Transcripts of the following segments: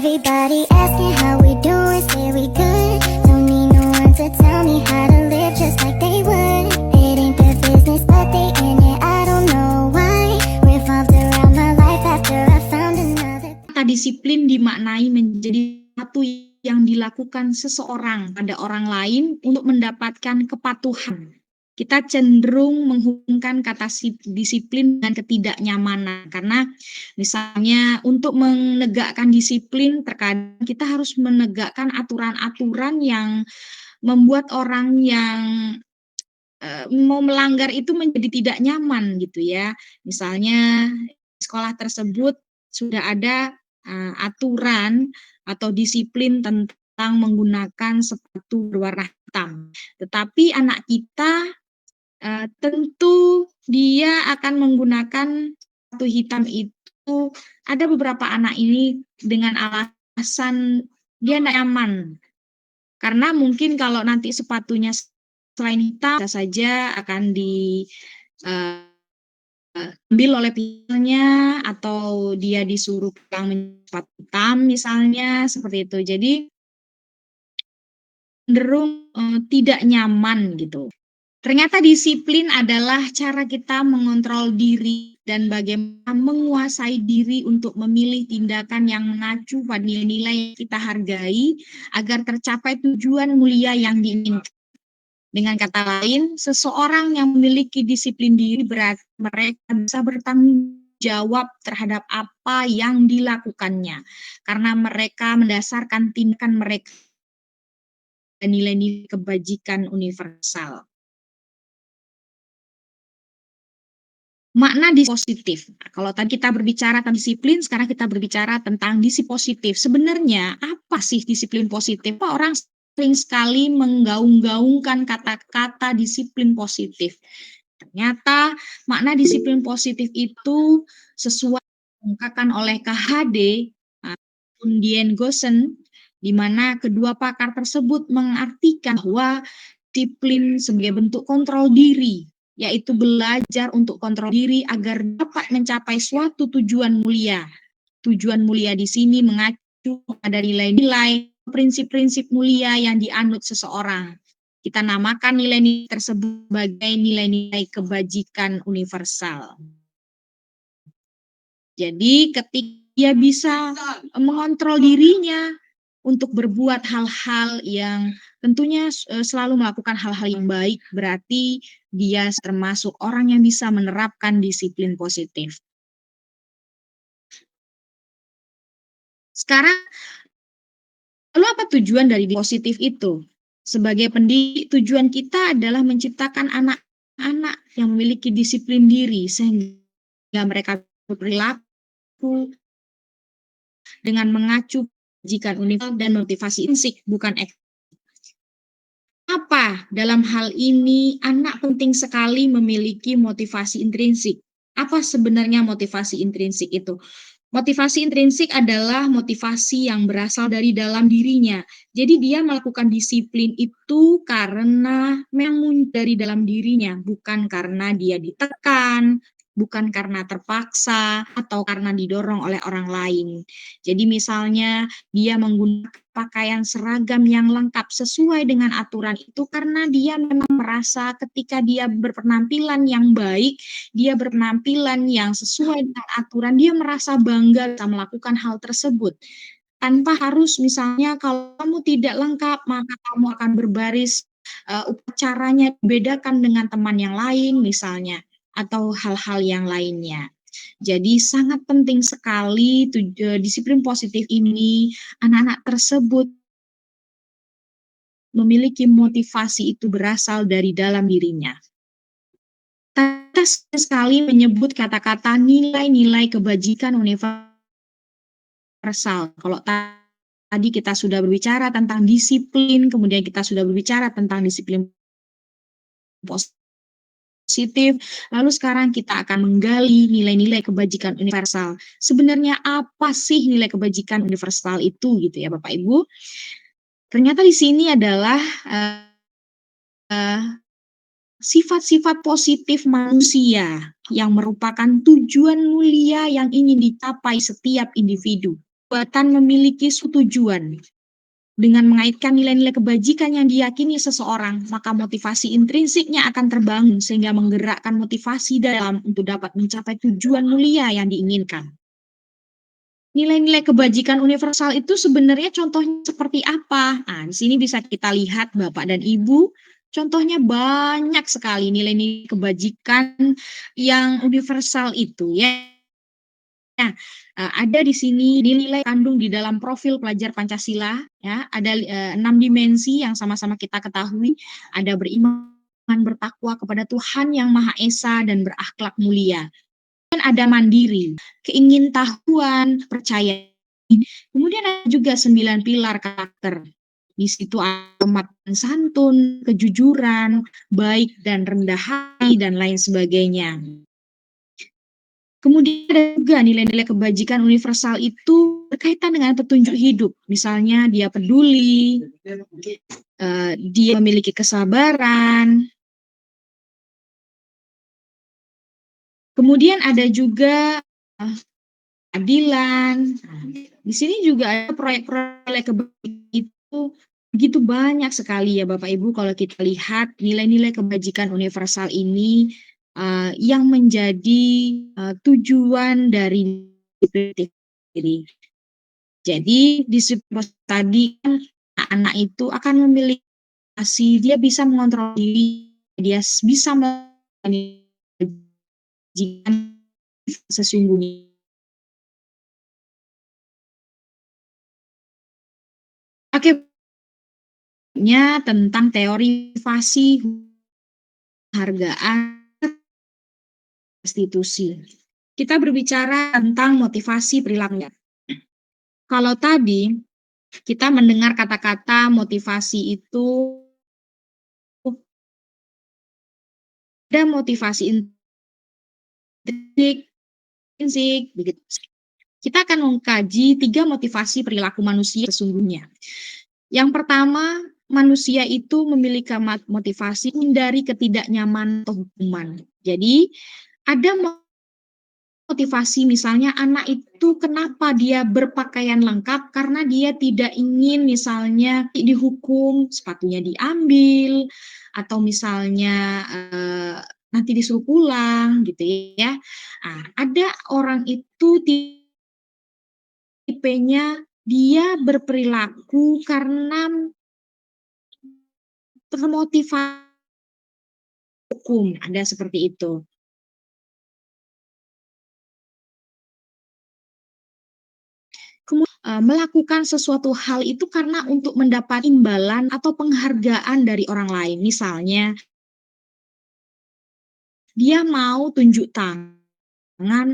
Everybody asking how we doing, say we good. Don't need no one to tell me how to live just like they would. It ain't their business, but they in it, I don't know why. Revolved around my life after I found another. Kata disiplin dimaknai menjadi satu yang dilakukan seseorang pada orang lain untuk mendapatkan kepatuhan. Kita cenderung menghubungkan kata disiplin dengan ketidaknyamanan, karena misalnya untuk menegakkan disiplin terkadang kita harus menegakkan aturan-aturan yang membuat orang yang mau melanggar itu menjadi tidak nyaman gitu ya. Misalnya di sekolah tersebut sudah ada aturan atau disiplin tentang menggunakan sepatu berwarna hitam. Tetapi anak kita tentu dia akan menggunakan sepatu hitam itu, ada beberapa anak ini dengan alasan dia tidak nyaman. Karena mungkin kalau nanti sepatunya selain hitam, bisa saja akan diambil oleh pihaknya, atau dia disuruh pulang sepatu hitam misalnya, seperti itu. Jadi cenderung tidak nyaman gitu. Ternyata disiplin adalah cara kita mengontrol diri dan bagaimana menguasai diri untuk memilih tindakan yang mengacu pada nilai-nilai yang kita hargai agar tercapai tujuan mulia yang diinginkan. Dengan kata lain, seseorang yang memiliki disiplin diri berarti mereka bisa bertanggung jawab terhadap apa yang dilakukannya, karena mereka mendasarkan tindakan mereka dan nilai-nilai kebajikan universal. Makna positif. Nah, kalau tadi kita berbicara tentang disiplin, sekarang kita berbicara tentang disiplin positif. Sebenarnya apa sih disiplin positif? Orang sering sekali menggaung-gaungkan kata-kata disiplin positif. Ternyata makna disiplin positif itu sesuai diungkapkan oleh KHD Undien Gosen, di mana kedua pakar tersebut mengartikan bahwa disiplin sebagai bentuk kontrol diri, yaitu belajar untuk kontrol diri agar dapat mencapai suatu tujuan mulia. Tujuan mulia di sini mengacu pada nilai-nilai, prinsip-prinsip mulia yang dianut seseorang. Kita namakan nilai-nilai tersebut sebagai nilai-nilai kebajikan universal. Jadi ketika dia bisa mengontrol dirinya untuk berbuat hal-hal yang tentunya selalu melakukan hal-hal yang baik, berarti dia termasuk orang yang bisa menerapkan disiplin positif. Sekarang, lalu apa tujuan dari positif itu? Sebagai pendidik, tujuan kita adalah menciptakan anak-anak yang memiliki disiplin diri sehingga mereka berperilaku dengan mengacu kebajikan universal dan motivasi intrinsik, bukan apa dalam hal ini anak penting sekali memiliki motivasi intrinsik. Apa sebenarnya motivasi intrinsik itu? Motivasi intrinsik adalah motivasi yang berasal dari dalam dirinya. Jadi dia melakukan disiplin itu karena memang dari dalam dirinya, bukan karena dia ditekan, bukan karena terpaksa, atau karena didorong oleh orang lain. Jadi misalnya dia menggunakan pakaian seragam yang lengkap sesuai dengan aturan itu karena dia memang merasa ketika dia berpenampilan yang baik, dia berpenampilan yang sesuai dengan aturan, dia merasa bangga bisa melakukan hal tersebut. Tanpa harus misalnya kalau kamu tidak lengkap, maka kamu akan berbaris, upacaranya bedakan dengan teman yang lain misalnya, atau hal-hal yang lainnya. Jadi sangat penting sekali disiplin positif ini, anak-anak tersebut memiliki motivasi itu berasal dari dalam dirinya. Kita sekali menyebut kata-kata nilai-nilai kebajikan universal. Kalau tadi kita sudah berbicara tentang disiplin, kemudian kita sudah berbicara tentang disiplin positif, lalu sekarang kita akan menggali nilai-nilai kebajikan universal. Sebenarnya apa sih nilai kebajikan universal itu gitu ya Bapak Ibu? Ternyata di sini adalah sifat-sifat positif manusia yang merupakan tujuan mulia yang ingin dicapai setiap individu. Buatan memiliki tujuan. Dengan mengaitkan nilai-nilai kebajikan yang diyakini seseorang, maka motivasi intrinsiknya akan terbangun sehingga menggerakkan motivasi dalam untuk dapat mencapai tujuan mulia yang diinginkan. Nilai-nilai kebajikan universal itu sebenarnya contohnya seperti apa? Nah, di sini bisa kita lihat Bapak dan Ibu, contohnya banyak sekali nilai-nilai kebajikan yang universal itu ya. Nah, ada di sini nilai kandung di dalam profil pelajar Pancasila ya, ada 6 dimensi yang sama-sama kita ketahui, ada beriman, bertakwa kepada Tuhan Yang Maha Esa dan berakhlak mulia. Dan ada mandiri, keingintahuan, percaya. Kemudian ada juga 9 pilar karakter. Di situ ada kemampuan santun, kejujuran, baik dan rendah hati dan lain sebagainya. Kemudian ada juga nilai-nilai kebajikan universal itu berkaitan dengan petunjuk hidup. Misalnya dia peduli, dia memiliki kesabaran. Kemudian ada juga keadilan. Di sini juga ada proyek-proyek kebajikan itu begitu banyak sekali ya Bapak Ibu kalau kita lihat nilai-nilai kebajikan universal ini yang menjadi tujuan dari diri. Jadi di tadi kan anak-anak itu akan memiliki dia bisa mengontrol diri, dia bisa melakukan sesungguhnya. Oke, tentang teori motivasi hargaan restitusi. Kita berbicara tentang motivasi perilaku. Kalau tadi kita mendengar kata-kata motivasi itu ada motivasi intrinsik, begitu. Kita akan mengkaji 3 motivasi perilaku manusia sesungguhnya. Yang pertama, manusia itu memiliki motivasi dari ketidaknyamanan atau hukuman. Jadi, ada motivasi misalnya anak itu kenapa dia berpakaian lengkap karena dia tidak ingin misalnya dihukum, sepatunya diambil, atau misalnya nanti disuruh pulang gitu ya. Nah, ada orang itu tipenya dia berperilaku karena termotivasi hukum, ada seperti itu. Melakukan sesuatu hal itu karena untuk mendapat imbalan atau penghargaan dari orang lain. Misalnya, dia mau tunjuk tangan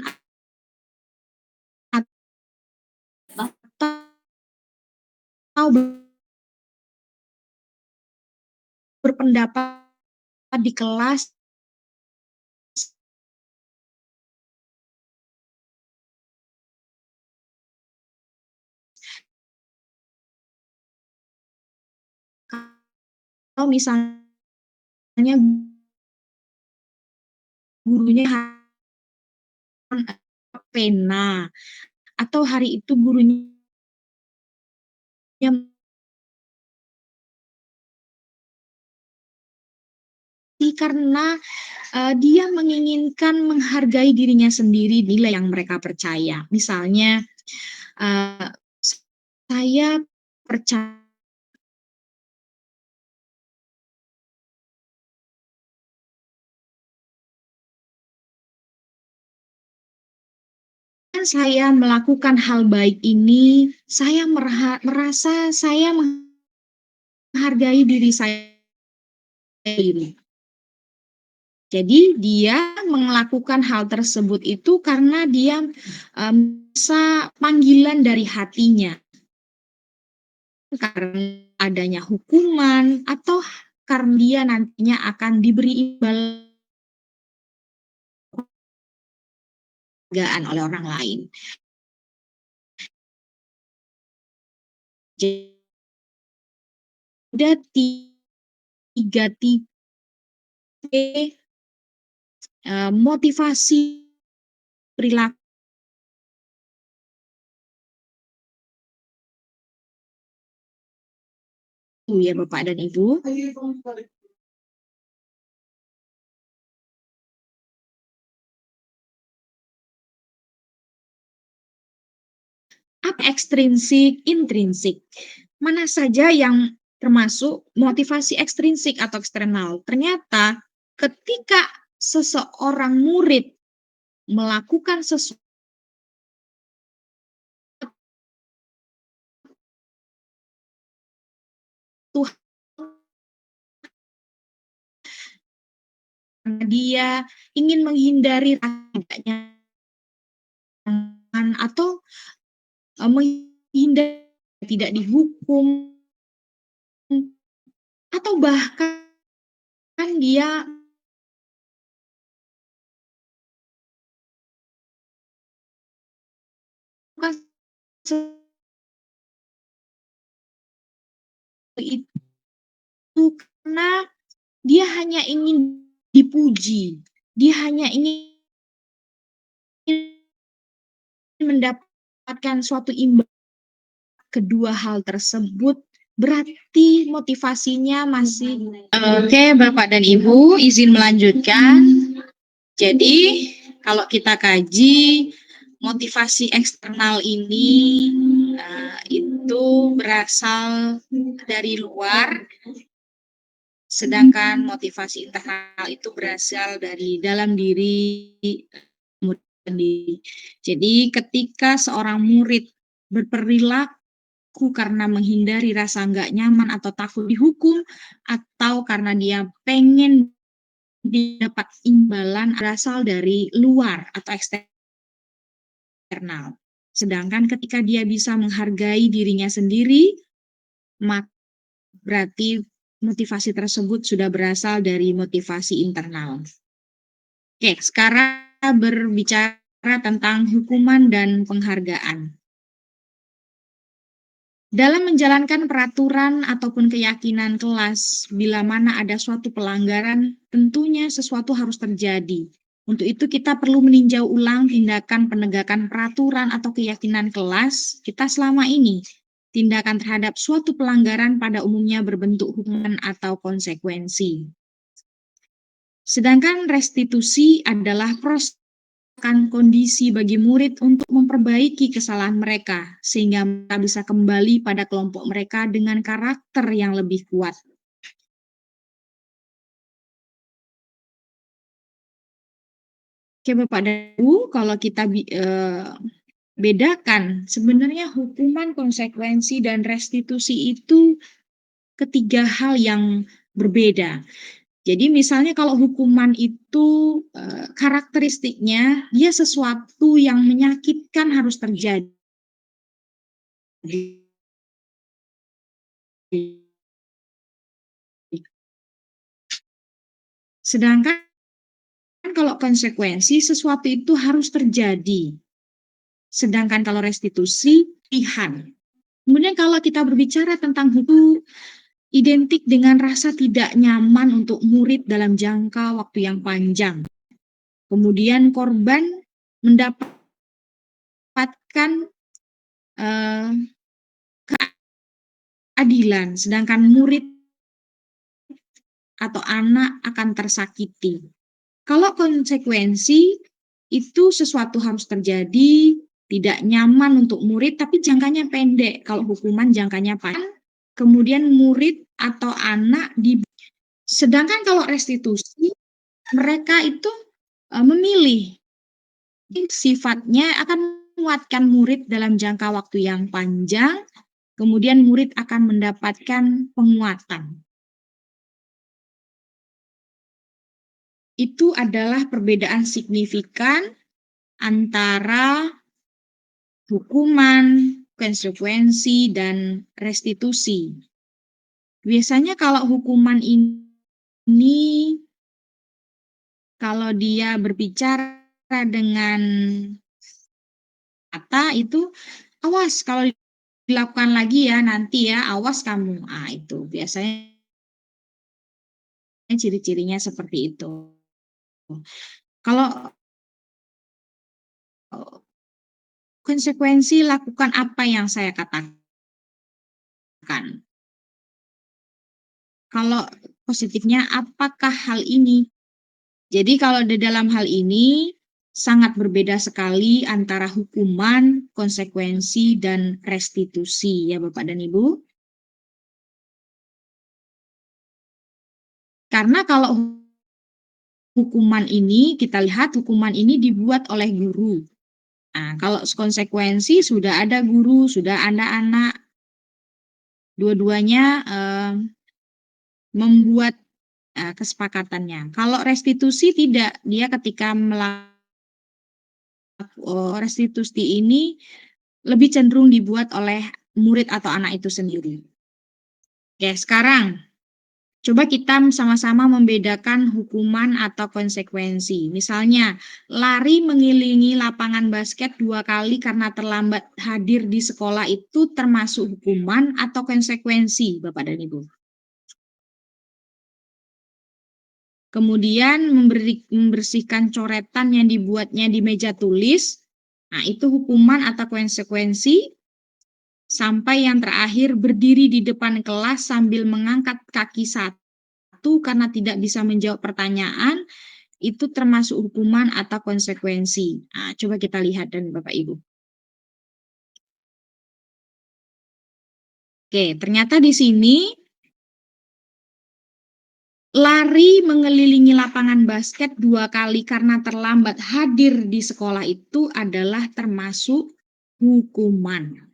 atau berpendapat di kelas kalau misalnya gurunya pena atau hari itu gurunya karena dia menginginkan menghargai dirinya sendiri, nilai yang mereka percaya. Misalnya, eee, saya percaya saya melakukan hal baik ini, saya merasa saya menghargai diri saya sendiri. Jadi dia melakukan hal tersebut itu karena dia, merasa panggilan dari hatinya, karena adanya hukuman atau karena dia nantinya akan diberi imbalan oleh orang lain. Jadi ada 3 tipe, motivasi perilaku ya Bapak dan Ibu. Apa ekstrinsik, intrinsik? Mana saja yang termasuk motivasi ekstrinsik atau eksternal? Ternyata ketika seseorang murid melakukan sesuatu karena dia ingin menghindari rasa nyaman atau menghindari tidak dihukum atau bahkan dia melakukan sesuatu itu karena dia hanya ingin dipuji, dia hanya ingin mendapatkan suatu imbalan. Kedua hal tersebut berarti motivasinya masih Oke, Bapak dan Ibu, izin melanjutkan. Jadi, kalau kita kaji motivasi eksternal ini itu berasal dari luar, sedangkan motivasi internal itu berasal dari dalam diri murid sendiri. Jadi, ketika seorang murid berperilaku karena menghindari rasa nggak nyaman atau takut dihukum, atau karena dia pengen dapat imbalan berasal dari luar atau eksternal. Sedangkan ketika dia bisa menghargai dirinya sendiri, maka berarti motivasi tersebut sudah berasal dari motivasi internal. Oke, sekarang berbicara tentang hukuman dan penghargaan. Dalam menjalankan peraturan ataupun keyakinan kelas, bila mana ada suatu pelanggaran, tentunya sesuatu harus terjadi. Untuk itu kita perlu meninjau ulang tindakan penegakan peraturan atau keyakinan kelas kita selama ini. Tindakan terhadap suatu pelanggaran pada umumnya berbentuk hukuman atau konsekuensi. Sedangkan restitusi adalah proses kondisi bagi murid untuk memperbaiki kesalahan mereka, sehingga mereka bisa kembali pada kelompok mereka dengan karakter yang lebih kuat. Oke, Bapak dan Ibu, kalau kita bedakan, sebenarnya hukuman, konsekuensi, dan restitusi itu ketiga hal yang berbeda. Jadi misalnya kalau hukuman itu karakteristiknya dia sesuatu yang menyakitkan harus terjadi. Sedangkan kalau konsekuensi sesuatu itu harus terjadi. Sedangkan kalau restitusi pilihan. Kemudian kalau kita berbicara tentang hukum identik dengan rasa tidak nyaman untuk murid dalam jangka waktu yang panjang. Kemudian korban mendapatkan keadilan, sedangkan murid atau anak akan tersakiti. Kalau konsekuensi itu sesuatu harus terjadi, tidak nyaman untuk murid, tapi jangkanya pendek. Kalau hukuman jangkanya panjang, kemudian murid atau anak sedangkan kalau restitusi, mereka itu memilih sifatnya akan menguatkan murid dalam jangka waktu yang panjang, kemudian murid akan mendapatkan penguatan. Itu adalah perbedaan signifikan antara hukuman, konsekuensi, dan restitusi. Biasanya kalau hukuman ini, kalau dia berbicara dengan kata itu, awas kalau dilakukan lagi ya nanti ya, awas kamu. Ah, itu biasanya ciri-cirinya seperti itu. Kalau konsekuensi lakukan apa yang saya katakan. Kalau positifnya, apakah hal ini? Jadi kalau di dalam hal ini sangat berbeda sekali antara hukuman, konsekuensi, dan restitusi ya Bapak dan Ibu. Karena kalau hukuman ini, kita lihat hukuman ini dibuat oleh guru. Nah, kalau konsekuensi sudah ada guru, sudah ada anak, dua-duanya membuat kesepakatannya. Kalau restitusi tidak, dia ketika restitusi ini lebih cenderung dibuat oleh murid atau anak itu sendiri. Oke, sekarang coba kita sama-sama membedakan hukuman atau konsekuensi. Misalnya, lari mengelilingi lapangan basket 2 kali karena terlambat hadir di sekolah itu termasuk hukuman atau konsekuensi, Bapak dan Ibu? Kemudian membersihkan coretan yang dibuatnya di meja tulis, nah itu hukuman atau konsekuensi. Sampai yang terakhir berdiri di depan kelas sambil mengangkat kaki satu karena tidak bisa menjawab pertanyaan, itu termasuk hukuman atau konsekuensi. Nah, coba kita lihat dan Bapak Ibu. Oke, ternyata di sini lari mengelilingi lapangan basket 2 kali karena terlambat hadir di sekolah itu adalah termasuk hukuman.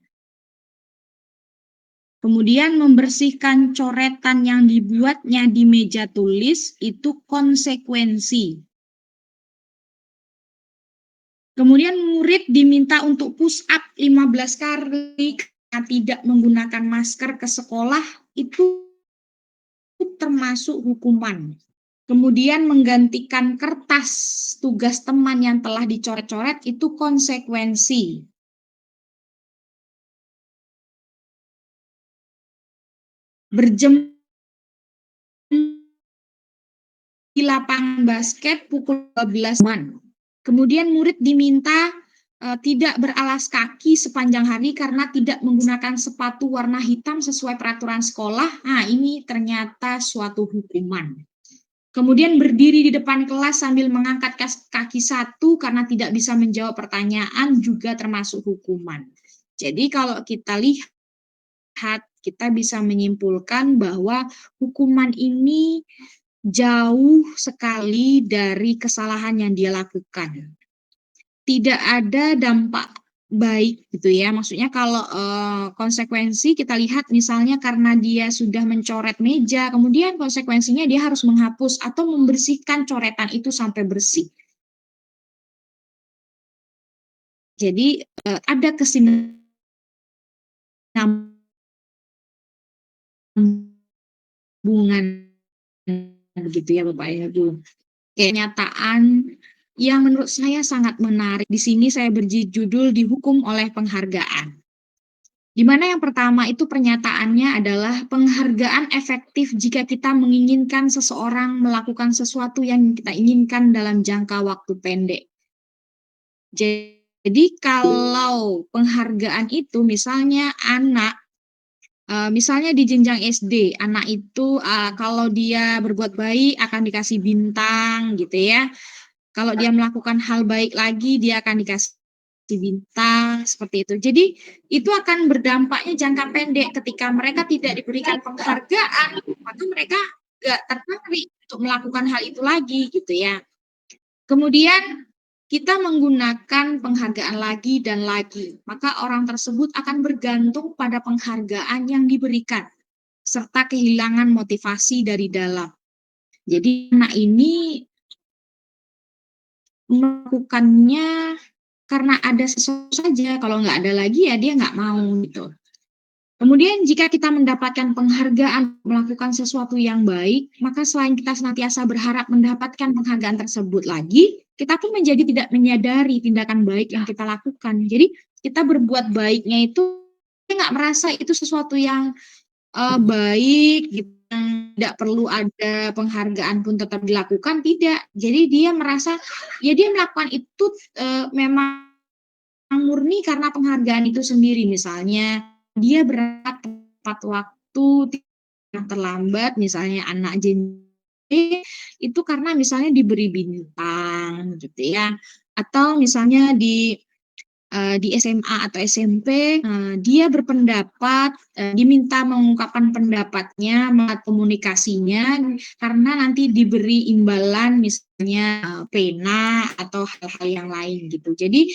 Kemudian membersihkan coretan yang dibuatnya di meja tulis itu konsekuensi. Kemudian murid diminta untuk push up 15 kali karena tidak menggunakan masker ke sekolah itu termasuk hukuman. Kemudian menggantikan kertas tugas teman yang telah dicoret-coret itu konsekuensi. Berjemur di lapangan basket pukul 12 man. Kemudian murid diminta tidak beralas kaki sepanjang hari karena tidak menggunakan sepatu warna hitam sesuai peraturan sekolah. Nah, ini ternyata suatu hukuman. Kemudian berdiri di depan kelas sambil mengangkat kaki satu karena tidak bisa menjawab pertanyaan juga termasuk hukuman. Jadi kalau kita lihat, kita bisa menyimpulkan bahwa hukuman ini jauh sekali dari kesalahan yang dia lakukan. Tidak ada dampak baik gitu ya, maksudnya kalau konsekuensi kita lihat misalnya karena dia sudah mencoret meja, kemudian konsekuensinya dia harus menghapus atau membersihkan coretan itu sampai bersih. Jadi ada kesinambungan begitu ya Bapak Ibu. Kenyataan yang menurut saya sangat menarik. Di sini saya berjudul dihukum oleh penghargaan. Di mana yang pertama itu pernyataannya adalah penghargaan efektif jika kita menginginkan seseorang melakukan sesuatu yang kita inginkan dalam jangka waktu pendek. Jadi kalau penghargaan itu misalnya anak, misalnya di jenjang SD, anak itu kalau dia berbuat baik akan dikasih bintang gitu ya. Kalau dia melakukan hal baik lagi, dia akan dikasih bintang, seperti itu. Jadi, itu akan berdampaknya jangka pendek. Ketika mereka tidak diberikan penghargaan, maka mereka nggak tertarik untuk melakukan hal itu lagi, gitu ya. Kemudian, kita menggunakan penghargaan lagi dan lagi, maka orang tersebut akan bergantung pada penghargaan yang diberikan, serta kehilangan motivasi dari dalam. Jadi, anak ini melakukannya karena ada sesuatu saja, kalau nggak ada lagi ya dia nggak mau gitu. Kemudian jika kita mendapatkan penghargaan melakukan sesuatu yang baik, maka selain kita senantiasa berharap mendapatkan penghargaan tersebut lagi, kita pun menjadi tidak menyadari tindakan baik yang kita lakukan. Jadi kita berbuat baiknya itu kita nggak merasa itu sesuatu yang baik gitu, yang tidak perlu ada penghargaan pun tetap dilakukan, tidak. Jadi dia merasa, ya dia melakukan itu, memang murni karena penghargaan itu sendiri. Misalnya dia berangkat tepat waktu, terlambat, misalnya anak itu karena misalnya diberi bintang gitu ya, atau misalnya di SMA atau SMP, dia berpendapat, diminta mengungkapkan pendapatnya, komunikasinya, karena nanti diberi imbalan misalnya, pena atau hal-hal yang lain gitu. Jadi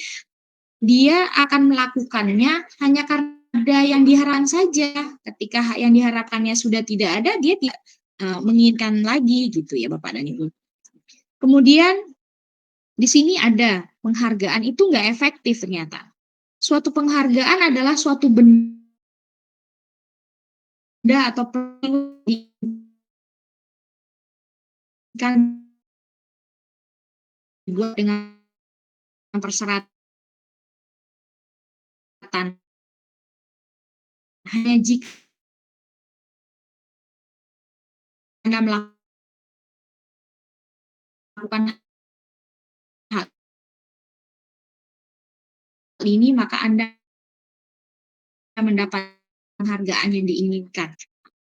dia akan melakukannya hanya karena ada yang diharapkan saja. Ketika yang diharapkannya sudah tidak ada, dia tidak, menginginkan lagi gitu ya Bapak dan Ibu. Kemudian di sini ada penghargaan itu nggak efektif ternyata. Suatu penghargaan adalah suatu benda atau perlu dibuat dengan persyaratan. Hanya jika Anda melakukan hal ini, maka Anda mendapat penghargaan yang diinginkan.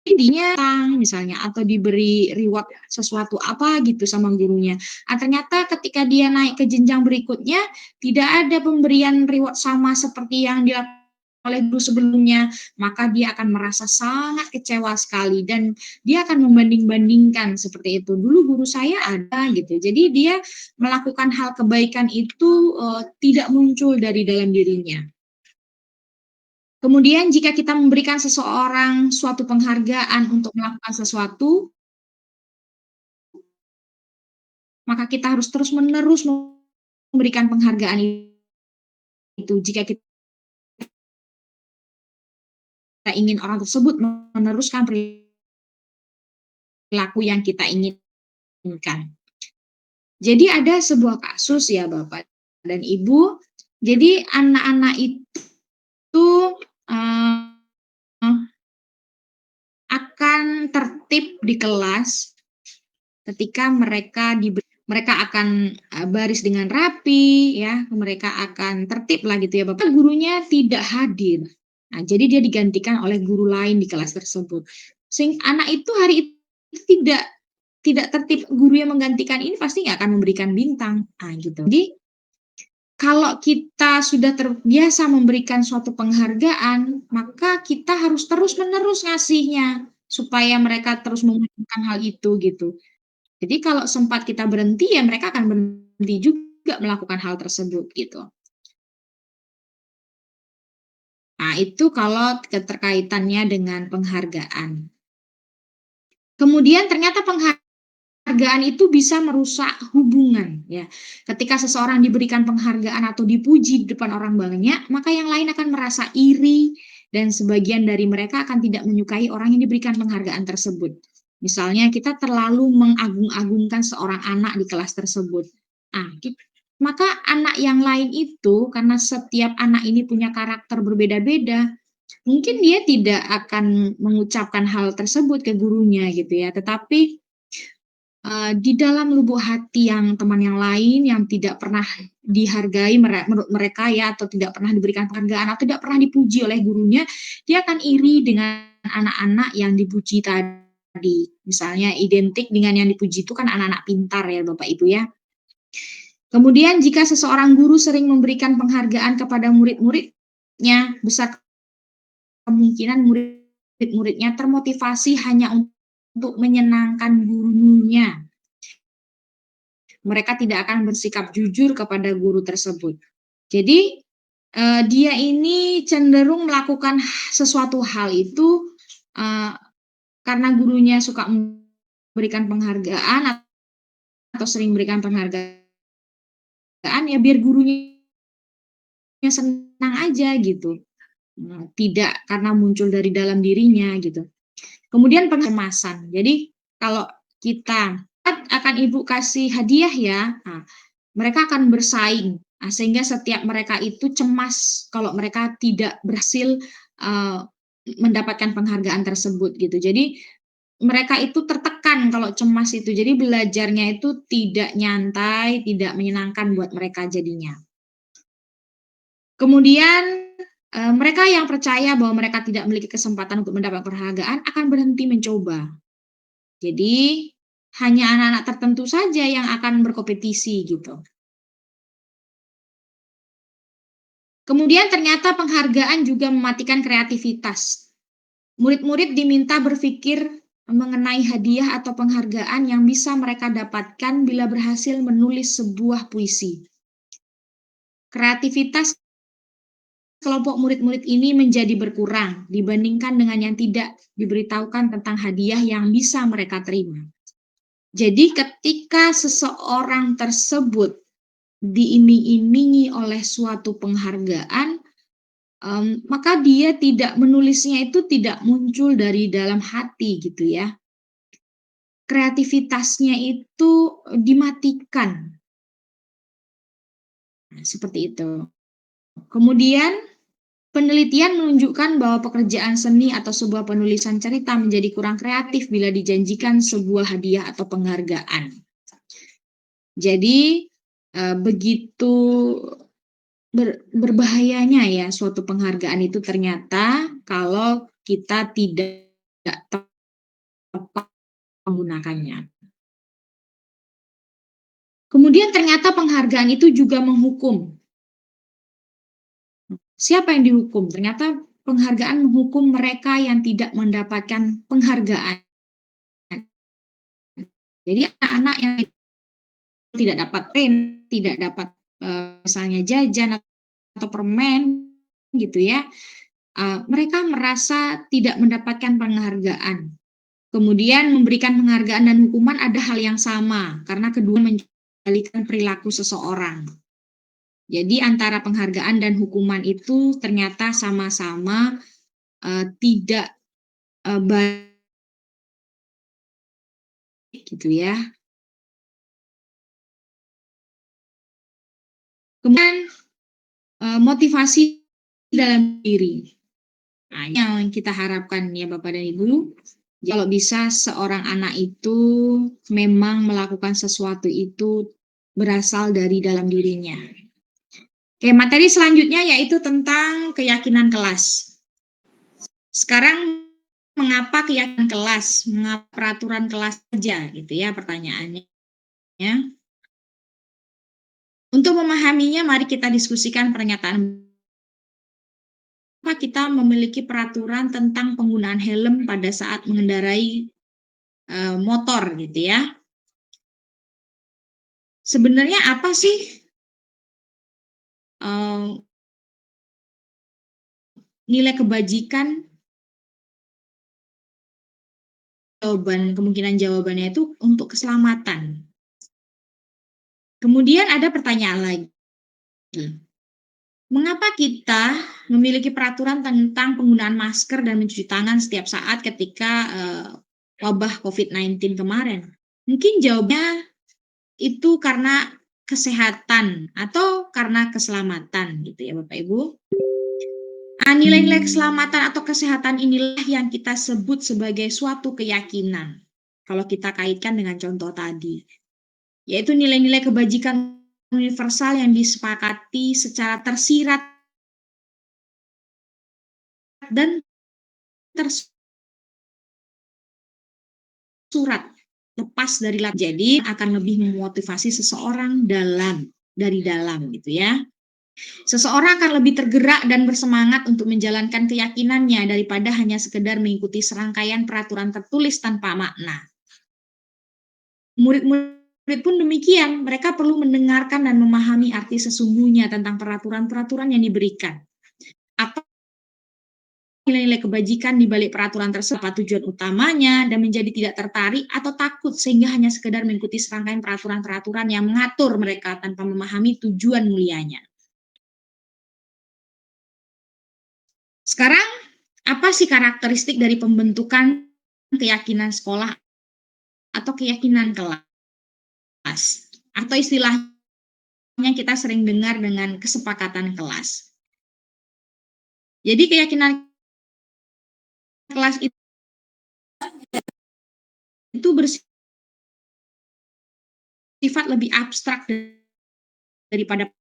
Intinya misalnya atau diberi reward sesuatu apa gitu sama gurunya. Ternyata ketika dia naik ke jenjang berikutnya tidak ada pemberian reward sama seperti yang dilakukan oleh guru sebelumnya, maka dia akan merasa sangat kecewa sekali dan dia akan membanding-bandingkan seperti itu. Dulu guru saya ada gitu. Jadi dia melakukan hal kebaikan itu tidak muncul dari dalam dirinya. Kemudian jika kita memberikan seseorang suatu penghargaan untuk melakukan sesuatu, maka kita harus terus-menerus memberikan penghargaan itu. Jika kita ingin orang tersebut meneruskan perilaku yang kita inginkan. Jadi ada sebuah kasus ya Bapak dan Ibu, jadi anak-anak itu, akan tertib di kelas ketika mereka akan, baris dengan rapi ya, mereka akan tertib lah gitu ya Bapak, gurunya tidak hadir. Nah, jadi dia digantikan oleh guru lain di kelas tersebut. Anak itu hari itu tidak tertib, guru yang menggantikan ini pasti nggak akan memberikan bintang, gitu. Jadi, kalau kita sudah terbiasa memberikan suatu penghargaan, maka kita harus terus-menerus ngasihnya, supaya mereka terus melakukan hal itu, gitu. Jadi kalau sempat kita berhenti, ya mereka akan berhenti juga melakukan hal tersebut, gitu. Nah, itu kalau keterkaitannya dengan penghargaan. Kemudian ternyata penghargaan itu bisa merusak hubungan, ya. Ketika seseorang diberikan penghargaan atau dipuji di depan orang banyak, maka yang lain akan merasa iri dan sebagian dari mereka akan tidak menyukai orang yang diberikan penghargaan tersebut. Misalnya kita terlalu mengagung-agungkan seorang anak di kelas tersebut. Nah, maka anak yang lain itu karena setiap anak ini punya karakter berbeda-beda, mungkin dia tidak akan mengucapkan hal tersebut ke gurunya gitu ya, tetapi di dalam lubuk hati yang teman yang lain yang tidak pernah dihargai menurut mereka ya, atau tidak pernah diberikan penghargaan atau tidak pernah dipuji oleh gurunya, dia akan iri dengan anak-anak yang dipuji tadi. Misalnya identik dengan yang dipuji itu kan anak-anak pintar ya Bapak Ibu ya. Kemudian jika seseorang guru sering memberikan penghargaan kepada murid-muridnya, besar kemungkinan murid-muridnya termotivasi hanya untuk menyenangkan gurunya. Mereka tidak akan bersikap jujur kepada guru tersebut. Jadi, dia ini cenderung melakukan sesuatu hal itu, karena gurunya suka memberikan penghargaan atau sering memberikan penghargaan, ya biar gurunya senang aja gitu, tidak karena muncul dari dalam dirinya gitu. Kemudian kecemasan. Jadi kalau kita akan ibu kasih hadiah ya, mereka akan bersaing. Sehingga setiap mereka itu cemas kalau mereka tidak berhasil mendapatkan penghargaan tersebut gitu. Jadi mereka itu tertekan kalau cemas itu. Jadi belajarnya itu tidak nyantai, tidak menyenangkan buat mereka jadinya. Kemudian Mereka yang percaya bahwa mereka tidak memiliki kesempatan untuk mendapat penghargaan akan berhenti mencoba. Jadi, hanya anak-anak tertentu saja yang akan berkompetisi gitu. Kemudian ternyata penghargaan juga mematikan kreativitas. Murid-murid diminta berpikir mengenai hadiah atau penghargaan yang bisa mereka dapatkan bila berhasil menulis sebuah puisi. Kreativitas kelompok murid-murid ini menjadi berkurang dibandingkan dengan yang tidak diberitahukan tentang hadiah yang bisa mereka terima. Jadi ketika seseorang tersebut diiming-imingi oleh suatu penghargaan, maka dia tidak menulisnya itu tidak muncul dari dalam hati gitu ya. Kreativitasnya itu dimatikan. Nah, seperti itu. Kemudian penelitian menunjukkan bahwa pekerjaan seni atau sebuah penulisan cerita menjadi kurang kreatif bila dijanjikan sebuah hadiah atau penghargaan. Jadi, begitu berbahayanya ya suatu penghargaan itu ternyata kalau kita tidak tepat menggunakannya. Kemudian ternyata penghargaan itu juga menghukum. Siapa yang dihukum? Ternyata penghargaan menghukum mereka yang tidak mendapatkan penghargaan. Jadi anak-anak yang tidak dapat pen, tidak dapat misalnya jajan atau permen gitu ya, mereka merasa tidak mendapatkan penghargaan. Kemudian memberikan penghargaan dan hukuman ada hal yang sama karena kedua mengendalikan perilaku seseorang. Jadi antara penghargaan dan hukuman itu ternyata sama-sama tidak baik gitu ya. Kemudian motivasi dalam diri. Nah, yang kita harapkan ya Bapak dan Ibu, kalau bisa seorang anak itu memang melakukan sesuatu itu berasal dari dalam dirinya. Oke, materi selanjutnya yaitu tentang keyakinan kelas. Sekarang mengapa keyakinan kelas, mengapa peraturan kelas saja gitu ya pertanyaannya. Untuk memahaminya, mari kita diskusikan pernyataan bahwa kita memiliki peraturan tentang penggunaan helm pada saat mengendarai motor gitu ya. Sebenarnya apa sih nilai kebajikan? Kemungkinan jawabannya itu untuk keselamatan. Kemudian ada pertanyaan lagi. Mengapa kita memiliki peraturan tentang penggunaan masker dan mencuci tangan setiap saat ketika wabah COVID-19 kemarin? Mungkin jawabnya itu karena kesehatan atau karena keselamatan gitu ya Bapak Ibu. Nilai-nilai keselamatan atau kesehatan inilah yang kita sebut sebagai suatu keyakinan. Kalau kita kaitkan dengan contoh tadi, yaitu nilai-nilai kebajikan universal yang disepakati secara tersirat dan tersurat lepas dari jadi akan lebih memotivasi seseorang dari dalam gitu ya. Seseorang akan lebih tergerak dan bersemangat untuk menjalankan keyakinannya daripada hanya sekedar mengikuti serangkaian peraturan tertulis tanpa makna. Murid-murid pun demikian, mereka perlu mendengarkan dan memahami arti sesungguhnya tentang peraturan-peraturan yang diberikan. Apa nilai-nilai kebajikan di balik peraturan tersebut, tujuan utamanya, dan menjadi tidak tertarik atau takut sehingga hanya sekedar mengikuti serangkaian peraturan-peraturan yang mengatur mereka tanpa memahami tujuan mulianya. Sekarang, apa sih karakteristik dari pembentukan keyakinan sekolah atau keyakinan kelas? Atau istilahnya kita sering dengar dengan kesepakatan kelas. Jadi keyakinan kelas itu bersifat lebih abstrak daripada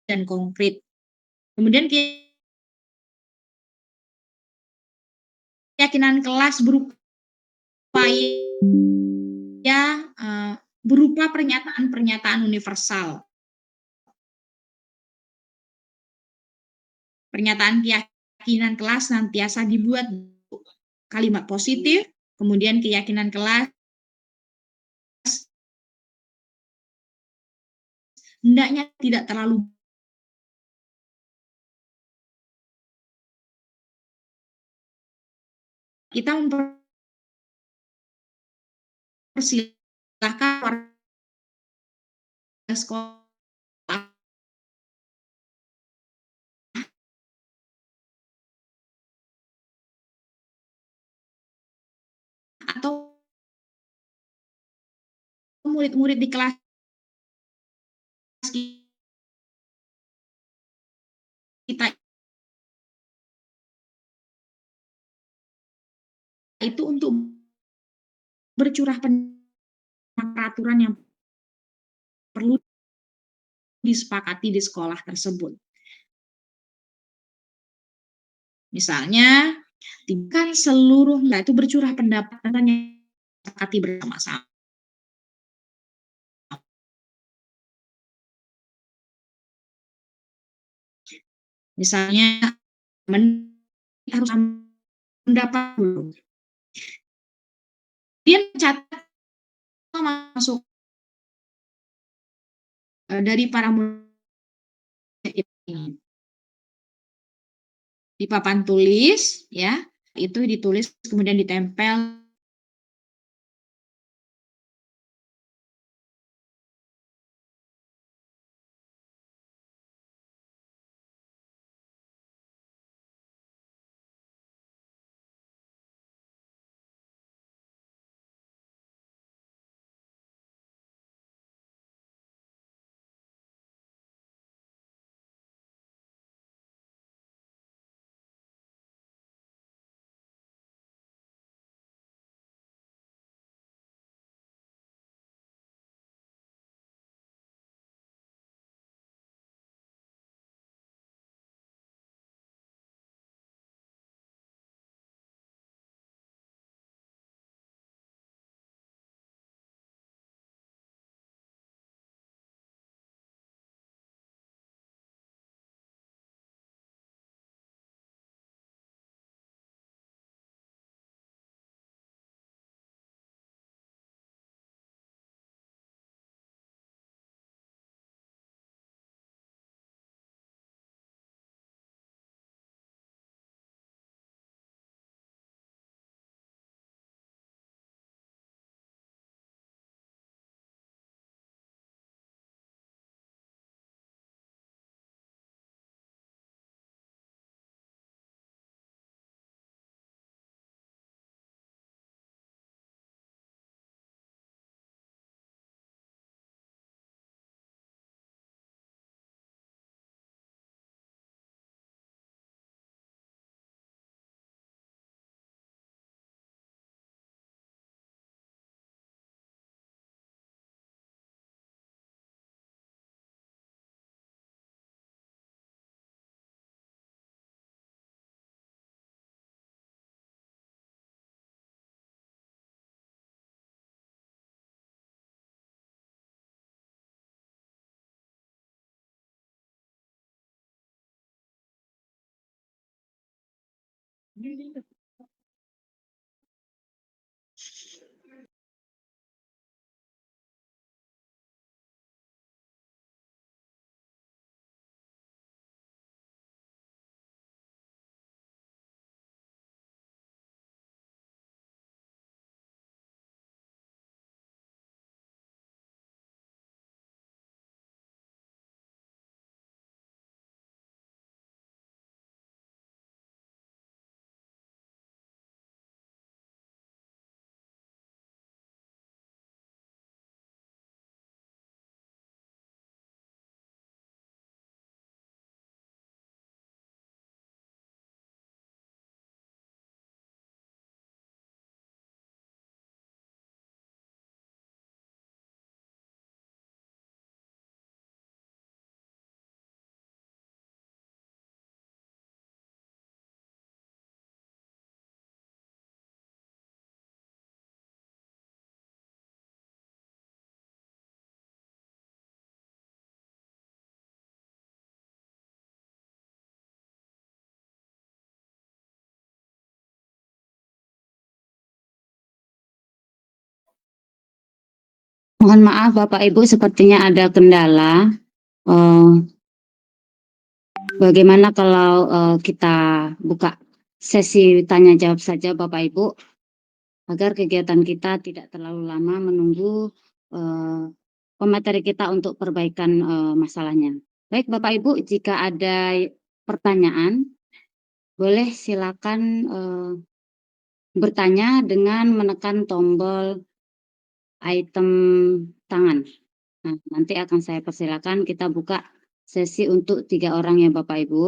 dan konkret. Kemudian keyakinan kelas berupa ya, berupa pernyataan-pernyataan universal. Pernyataan keyakinan kelas senantiasa dibuat kalimat positif, kemudian keyakinan kelas hendaknya tidak terlalu kita mempersilahkan warga sekolah atau murid-murid di kelas kita itu untuk bercurah peraturan yang perlu disepakati di sekolah tersebut. Misalnya, kan seluruh itu bercurah pendapat yang disepakati bersama-sama. Misalnya, harus pendapat dulu. Dia mencatat masuk dari para murid ini. Di papan tulis ya, itu ditulis kemudian ditempel Mohon maaf Bapak Ibu, sepertinya ada kendala. Bagaimana kalau kita buka sesi tanya jawab saja Bapak Ibu, agar kegiatan kita tidak terlalu lama menunggu eh, pemateri kita untuk perbaikan masalahnya. Baik Bapak Ibu, jika ada pertanyaan, boleh silakan bertanya dengan menekan tombol item tangan. Nah, nanti akan saya persilakan kita buka sesi untuk 3 orang ya Bapak Ibu.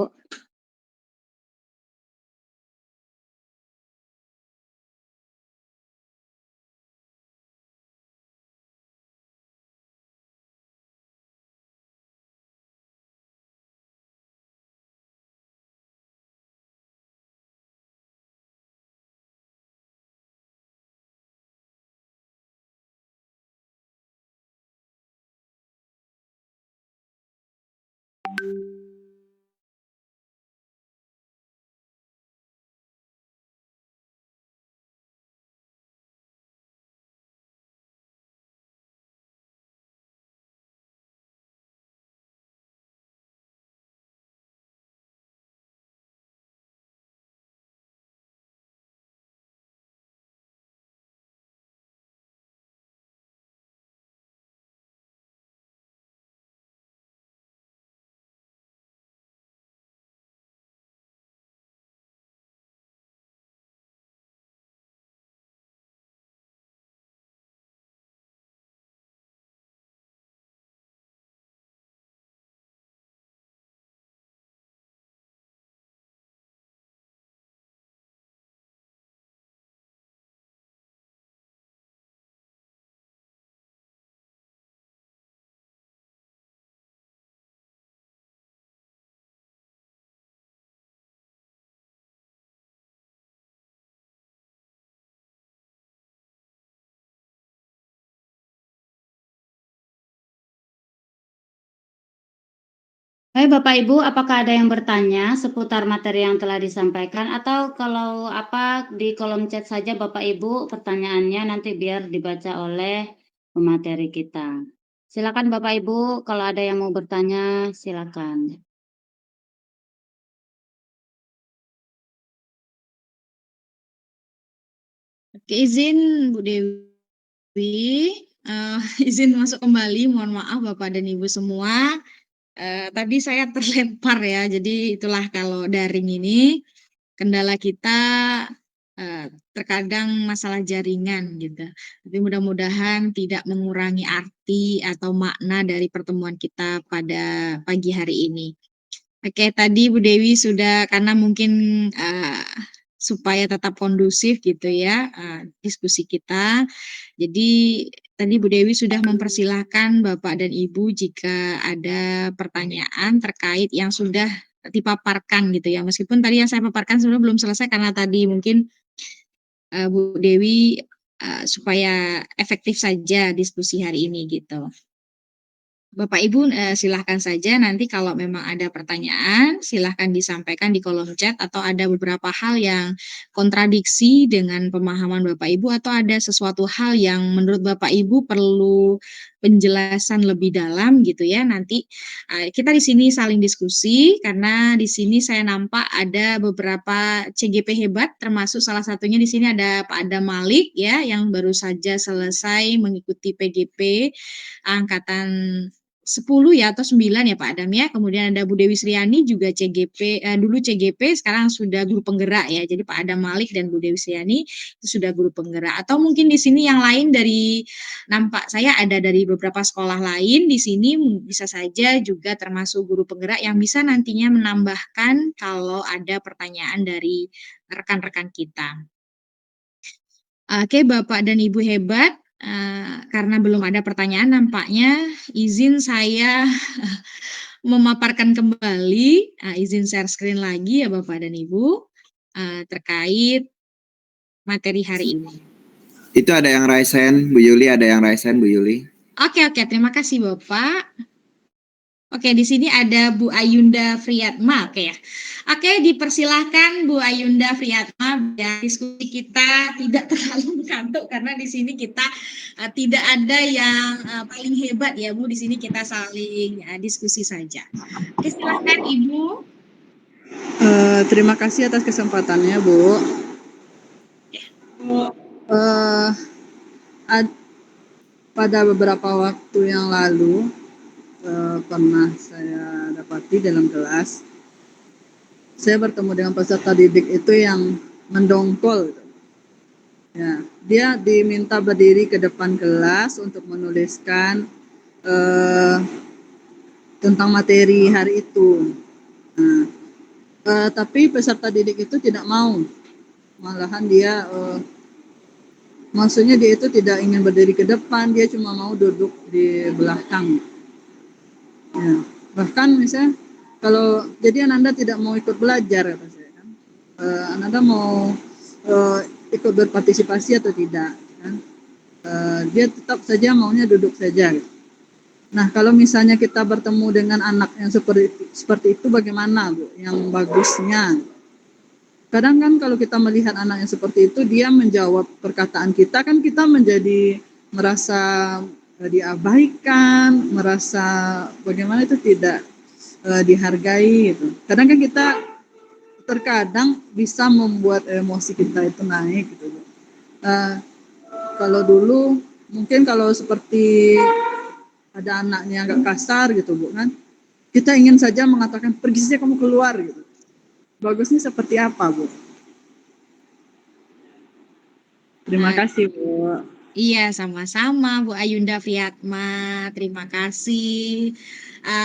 Hai Bapak Ibu, apakah ada yang bertanya seputar materi yang telah disampaikan, atau kalau apa di kolom chat saja Bapak Ibu pertanyaannya, nanti biar dibaca oleh pemateri kita. Silakan Bapak Ibu, kalau ada yang mau bertanya silakan. Oke, izin Bu Dewi, izin masuk kembali. Mohon maaf Bapak dan Ibu semua. Tadi saya terlempar ya, jadi itulah kalau daring ini kendala kita terkadang masalah jaringan gitu. Tapi mudah-mudahan tidak mengurangi arti atau makna dari pertemuan kita pada pagi hari ini. Oke, tadi Bu Dewi sudah karena mungkin supaya tetap kondusif gitu ya diskusi kita. Jadi tadi Bu Dewi sudah mempersilahkan Bapak dan Ibu jika ada pertanyaan terkait yang sudah dipaparkan gitu ya. Meskipun tadi yang saya paparkan sebenarnya belum selesai karena tadi mungkin Bu Dewi supaya efektif saja diskusi hari ini gitu. Bapak Ibu silahkan saja nanti kalau memang ada pertanyaan silahkan disampaikan di kolom chat atau ada beberapa hal yang kontradiksi dengan pemahaman Bapak Ibu atau ada sesuatu hal yang menurut Bapak Ibu perlu penjelasan lebih dalam gitu ya nanti kita di sini saling diskusi karena di sini saya nampak ada beberapa CGP hebat termasuk salah satunya di sini ada Pak Adam Malik ya yang baru saja selesai mengikuti PGP angkatan 10 ya atau 9 ya Pak Adam ya. Kemudian ada Bu Dewi Sriani juga CGP dulu CGP sekarang sudah guru penggerak ya. Jadi Pak Adam Malik dan Bu Dewi Sriani itu sudah guru penggerak. Atau mungkin di sini yang lain dari nampak saya ada dari beberapa sekolah lain di sini bisa saja juga termasuk guru penggerak yang bisa nantinya menambahkan kalau ada pertanyaan dari rekan-rekan kita. Oke, Bapak dan Ibu hebat, karena belum ada pertanyaan nampaknya izin saya memaparkan kembali, izin share screen lagi ya Bapak dan Ibu, terkait materi hari ini. Itu ada yang raise hand, Bu Yuli, ada yang raise hand, Bu Yuli. Oke, terima kasih Bapak. Oke, di sini ada Bu Ayunda Friyatma, oke ya. Oke, dipersilahkan Bu Ayunda Friyatma, ya, diskusi kita tidak terlalu mengantuk karena di sini kita tidak ada yang paling hebat ya Bu, di sini kita saling diskusi saja. Oke, silahkan Ibu. Terima kasih atas kesempatannya, Bu. Eh, ad- Pada beberapa waktu yang lalu pernah saya dapati dalam kelas, saya bertemu dengan peserta didik itu yang mendongkol. Ya, dia diminta berdiri ke depan kelas untuk menuliskan eh, tentang materi hari itu. Nah, tapi peserta didik itu tidak mau, malahan dia maksudnya dia itu tidak ingin berdiri ke depan, dia cuma mau duduk di belakang. Ya. Bahkan misalnya kalau jadi Ananda tidak mau ikut belajar kata saya kan, Ananda mau ikut berpartisipasi atau tidak kan? Dia tetap saja maunya duduk saja. Nah kalau misalnya kita bertemu dengan anak yang seperti itu bagaimana Bu? Yang bagusnya? Kadang kan kalau kita melihat anak yang seperti itu, dia menjawab perkataan kita, kan kita menjadi merasa diabaikan, merasa bagaimana itu tidak dihargai gitu. Kadang kan kita terkadang bisa membuat emosi kita itu naik gitu. Kalau dulu mungkin kalau seperti ada anaknya agak kasar gitu Bu kan, kita ingin saja mengatakan pergi saja kamu keluar gitu. Bagusnya seperti apa, Bu? Terima kasih, Bu. Iya, sama-sama Bu Ayunda Friyatma. Terima kasih.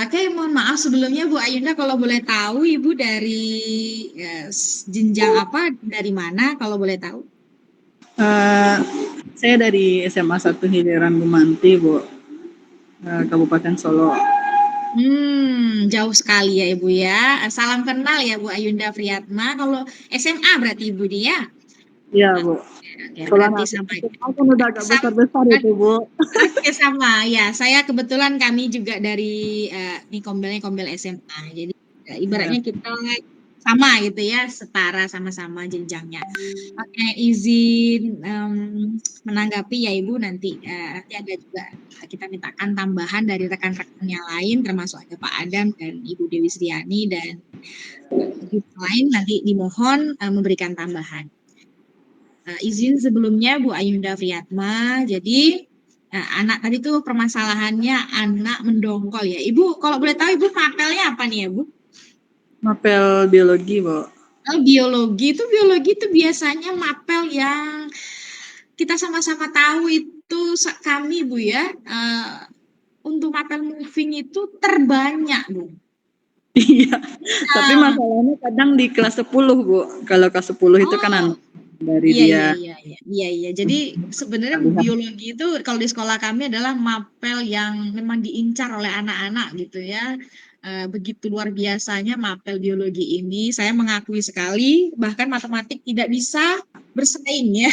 Oke, mohon maaf sebelumnya Bu Ayunda, kalau boleh tahu Ibu dari jenjang apa, dari mana kalau boleh tahu? Saya dari SMA 1 Hiliran Gumanti, Bu. Kabupaten Solo. Jauh sekali ya Ibu ya. Salam kenal ya Bu Ayunda Friyatma. Kalau SMA berarti Ibu dia? Iya, Bu. Oke, Kalau berarti anak sampai SMA kan udah agak besar-besar itu, Bu. Oke, sama ya. Saya kebetulan kami juga dari ini kombel SMA. Jadi Ya. ibaratnya kita sama gitu ya, setara sama-sama jenjangnya. Oke, izin menanggapi ya Ibu, nanti nanti ada juga kita mintakan tambahan dari rekan-rekan yang lain, termasuk ada Pak Adam dan Ibu Dewi Sriani dan lain nanti dimohon memberikan tambahan. Izin sebelumnya Bu Ayunda Friyatma. Jadi anak tadi tuh permasalahannya anak mendongkol ya. Ibu kalau boleh tahu Ibu mapelnya apa nih ya Bu? Mapel biologi, Bu. Biologi itu biasanya mapel yang kita sama-sama tahu itu kami Bu ya. Untuk mapel moving itu terbanyak Bu. Iya. Tapi masalahnya kadang di kelas 10, Bu. Kalau kelas 10 itu kan anak dari dia. Iya. Jadi sebenarnya biologi itu kalau di sekolah kami adalah mapel yang memang diincar oleh anak-anak gitu ya. Begitu luar biasanya mapel biologi ini. Saya mengakui sekali, bahkan matematik tidak bisa bersaing ya.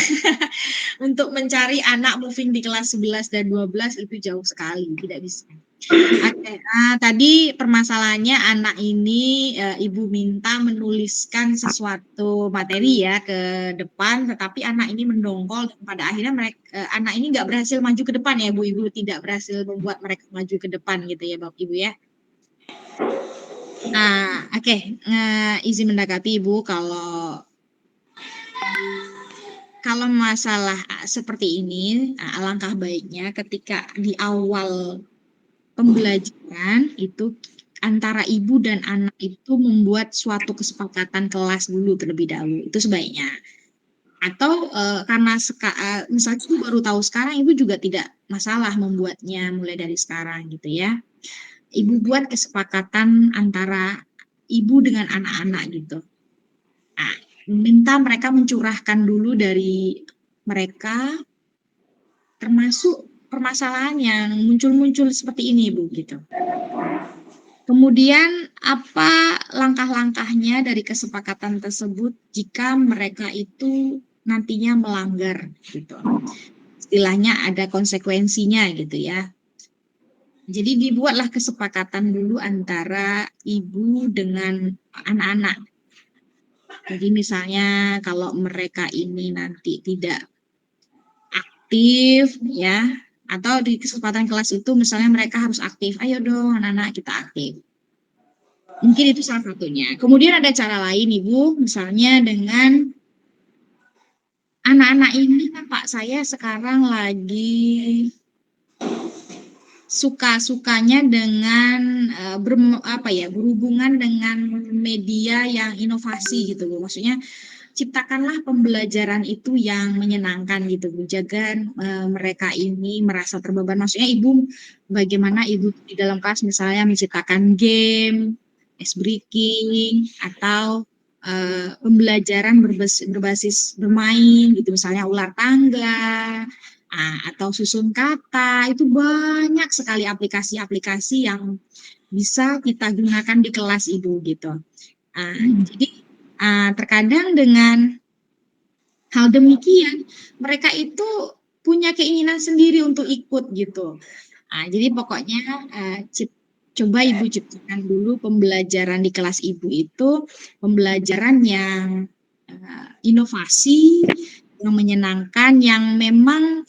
Untuk mencari anak moving di kelas 11 dan 12 itu jauh sekali, tidak bisa. Oke, tadi permasalahannya anak ini Ibu minta menuliskan sesuatu materi ya ke depan, tetapi anak ini mendongkol dan pada akhirnya anak ini nggak berhasil maju ke depan ya Bu, Ibu tidak berhasil membuat mereka maju ke depan gitu ya Bapak Ibu ya. Oke, izin mendekati Ibu kalau masalah seperti ini, alangkah baiknya ketika di awal pembelajaran itu antara ibu dan anak itu membuat suatu kesepakatan kelas dulu terlebih dahulu, itu sebaiknya. Atau karena misalnya ibu baru tahu sekarang, ibu juga tidak masalah membuatnya mulai dari sekarang gitu ya. Ibu buat kesepakatan antara ibu dengan anak-anak gitu. Minta mereka mencurahkan dulu dari mereka, termasuk permasalahan yang muncul-muncul seperti ini, Bu, gitu. Kemudian apa langkah-langkahnya dari kesepakatan tersebut jika mereka itu nantinya melanggar gitu. Istilahnya ada konsekuensinya gitu ya. Jadi dibuatlah kesepakatan dulu antara ibu dengan anak-anak. Jadi misalnya kalau mereka ini nanti tidak aktif ya, atau di kesempatan kelas itu misalnya mereka harus aktif, ayo dong anak-anak kita aktif. Mungkin itu salah satunya. Kemudian ada cara lain Ibu, misalnya dengan anak-anak ini kan Pak saya sekarang lagi suka-sukanya dengan berhubungan dengan media yang inovasi gitu Bu. Maksudnya ciptakanlah pembelajaran itu yang menyenangkan gitu Bu. Jangan mereka ini merasa terbeban. Maksudnya Ibu bagaimana Ibu di dalam kelas misalnya menciptakan game, ice breaking atau pembelajaran berbasis bermain gitu misalnya ular tangga atau susun kata, itu banyak sekali aplikasi-aplikasi yang bisa kita gunakan di kelas Ibu gitu. Jadi terkadang dengan hal demikian mereka itu punya keinginan sendiri untuk ikut gitu. Jadi pokoknya coba Ibu ciptakan dulu pembelajaran di kelas Ibu itu pembelajaran yang inovasi, yang menyenangkan, yang memang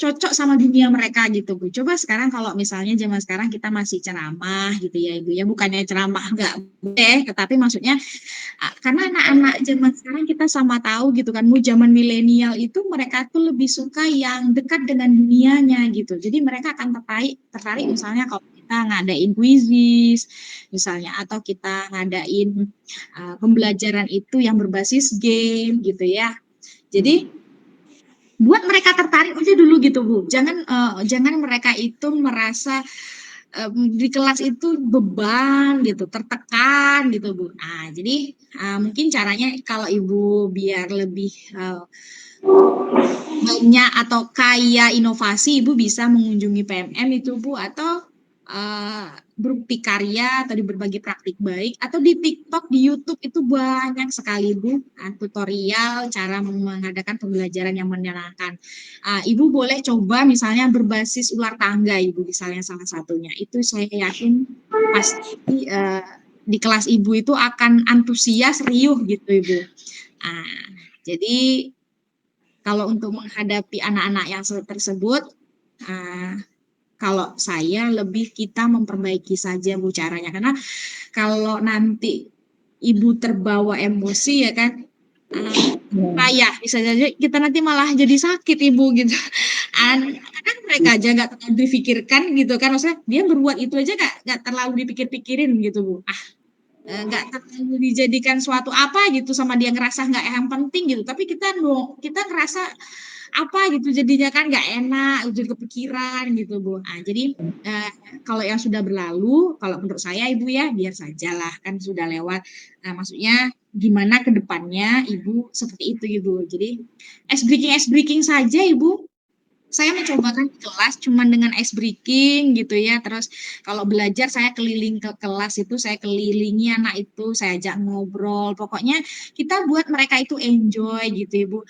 cocok sama dunia mereka gitu Bu. Coba sekarang kalau misalnya zaman sekarang kita masih ceramah gitu ya Ibu ya, bukannya ceramah nggak boleh, tetapi maksudnya karena anak-anak zaman sekarang kita sama tahu gitu kan, zaman milenial itu mereka tuh lebih suka yang dekat dengan dunianya gitu. Jadi mereka akan tertarik misalnya kalau kita ngadain kuisis misalnya atau kita ngadain pembelajaran itu yang berbasis game gitu ya. Jadi buat mereka tertarik aja dulu gitu Bu. Jangan mereka itu merasa di kelas itu beban gitu, tertekan gitu Bu. Jadi mungkin caranya kalau Ibu biar lebih banyak atau kaya inovasi, Ibu bisa mengunjungi PMM itu Bu, atau berkarya atau di berbagai praktik baik, atau di TikTok, di YouTube itu banyak sekali Bu tutorial cara mengadakan pembelajaran yang menyenangkan. Ibu boleh coba misalnya berbasis ular tangga Ibu, misalnya salah satunya. Itu saya yakin pasti di kelas Ibu itu akan antusias, riuh gitu Ibu. Jadi kalau untuk menghadapi anak-anak yang tersebut, kalau saya lebih kita memperbaiki saja Bu caranya. Karena kalau nanti Ibu terbawa emosi ya kan, payah bisa jadi kita nanti malah jadi sakit Ibu gitu. Kadang mereka aja nggak terlalu dipikirkan gitu kan, maksudnya dia berbuat itu aja nggak terlalu dipikir-pikirin gitu Bu. Nggak terlalu dijadikan suatu apa gitu sama dia ngerasa nggak yang penting gitu. Tapi kita ngerasa apa gitu jadinya kan nggak enak, jadi kepikiran gitu Bu. Jadi kalau yang sudah berlalu, kalau menurut saya Ibu ya biar sajalah kan sudah lewat. Maksudnya gimana ke depannya Ibu seperti itu Ibu. Jadi ice breaking saja Ibu. Saya mencobakan di kelas cuman dengan ice breaking gitu ya. Terus kalau belajar saya keliling ke kelas itu, saya kelilingi anak itu, saya ajak ngobrol. Pokoknya kita buat mereka itu enjoy gitu Ibu.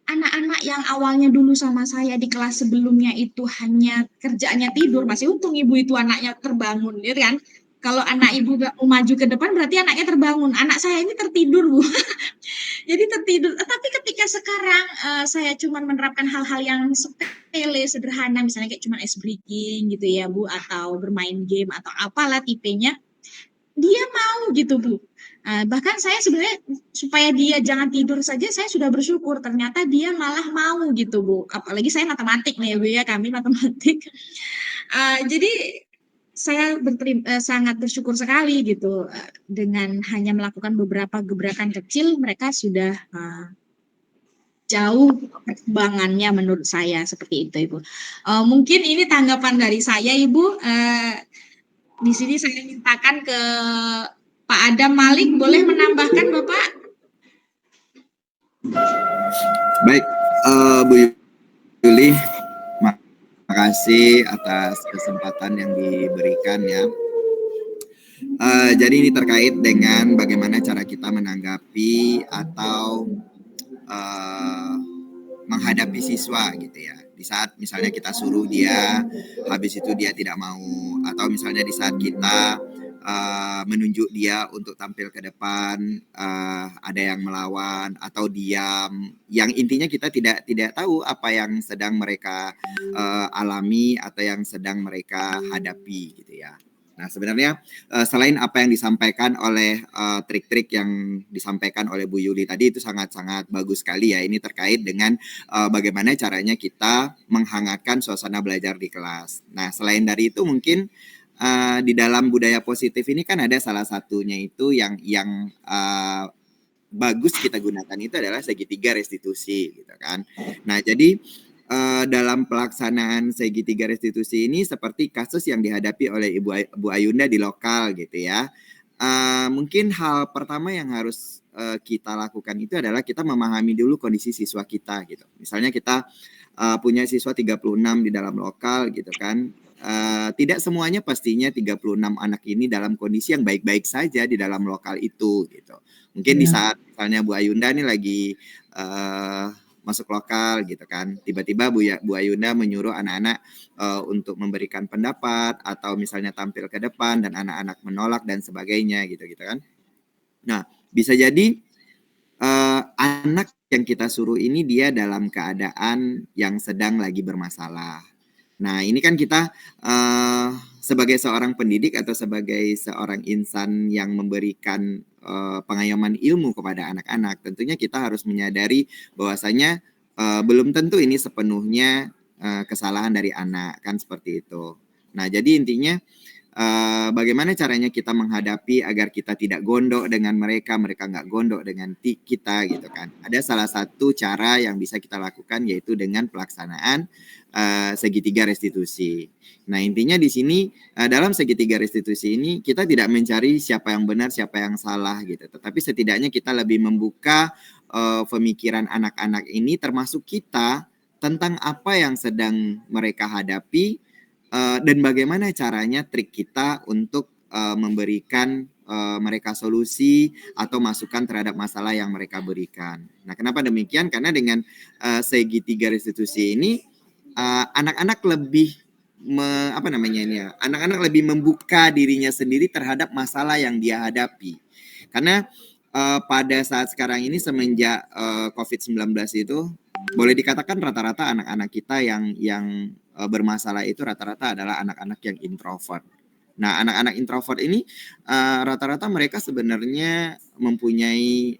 Anak-anak yang awalnya dulu sama saya di kelas sebelumnya itu hanya kerjaannya tidur, masih untung Ibu itu anaknya terbangun, gitu kan. Kalau anak Ibu gak mau maju ke depan berarti anaknya terbangun. Anak saya ini tertidur Bu. Jadi tertidur. Tapi ketika sekarang saya cuma menerapkan hal-hal yang sepele, sederhana, misalnya kayak cuma ice breaking gitu ya Bu, atau bermain game atau apalah tipenya, dia mau gitu Bu. Bahkan saya sebenarnya supaya dia jangan tidur saja saya sudah bersyukur, ternyata dia malah mau gitu Bu. Apalagi saya matematik nih Bu ya, kami matematik. Jadi saya sangat bersyukur sekali gitu dengan hanya melakukan beberapa gebrakan kecil mereka sudah jauh perkembangannya menurut saya seperti itu Ibu. Mungkin ini tanggapan dari saya Ibu. Di sini saya mintakan ke Pak Adam Malik, boleh menambahkan Bapak? Baik, Bu Yuli, makasih atas kesempatan yang diberikan ya. Jadi ini terkait dengan bagaimana cara kita menanggapi atau menghadapi siswa gitu ya. Di saat misalnya kita suruh dia, habis itu dia tidak mau, atau misalnya di saat kita menunjuk dia untuk tampil ke depan, ada yang melawan atau diam, yang intinya kita tidak tahu apa yang sedang mereka alami atau yang sedang mereka hadapi gitu ya. Nah sebenarnya selain apa yang disampaikan oleh trik-trik yang disampaikan oleh Bu Yuli tadi itu sangat-sangat bagus sekali ya. Ini terkait dengan bagaimana caranya kita menghangatkan suasana belajar di kelas. Nah selain dari itu mungkin di dalam budaya positif ini kan ada salah satunya itu yang bagus kita gunakan itu adalah segitiga restitusi gitu kan. Nah jadi dalam pelaksanaan segitiga restitusi ini seperti kasus yang dihadapi oleh Bu Ayunda di lokal gitu ya. Mungkin hal pertama yang harus kita lakukan itu adalah kita memahami dulu kondisi siswa kita gitu. Misalnya kita punya siswa 36 di dalam lokal gitu kan. Tidak semuanya pastinya 36 anak ini dalam kondisi yang baik-baik saja di dalam lokal itu gitu. Mungkin di saat misalnya Bu Ayunda nih lagi masuk lokal gitu kan, tiba-tiba Bu Ayunda menyuruh anak-anak untuk memberikan pendapat atau misalnya tampil ke depan dan anak-anak menolak dan sebagainya gitu kan. Nah bisa jadi anak yang kita suruh ini dia dalam keadaan yang sedang lagi bermasalah. Nah ini kan kita sebagai seorang pendidik atau sebagai seorang insan yang memberikan pengayoman ilmu kepada anak-anak, tentunya kita harus menyadari bahwasanya belum tentu ini sepenuhnya kesalahan dari anak, kan seperti itu. Nah jadi intinya bagaimana caranya kita menghadapi agar kita tidak gondok dengan mereka nggak gondok dengan kita gitu kan. Ada salah satu cara yang bisa kita lakukan yaitu dengan pelaksanaan segitiga restitusi. Nah intinya di sini dalam segitiga restitusi ini kita tidak mencari siapa yang benar siapa yang salah gitu, tetapi setidaknya kita lebih membuka pemikiran anak-anak ini termasuk kita tentang apa yang sedang mereka hadapi. Dan bagaimana caranya trik kita untuk memberikan mereka solusi atau masukan terhadap masalah yang mereka berikan. Nah, kenapa demikian? Karena dengan segitiga restitusi ini anak-anak lebih anak-anak lebih membuka dirinya sendiri terhadap masalah yang dia hadapi. Karena pada saat sekarang ini semenjak COVID-19 itu boleh dikatakan rata-rata anak-anak kita yang bermasalah itu rata-rata adalah anak-anak yang introvert. Nah, anak-anak introvert ini rata-rata mereka sebenarnya mempunyai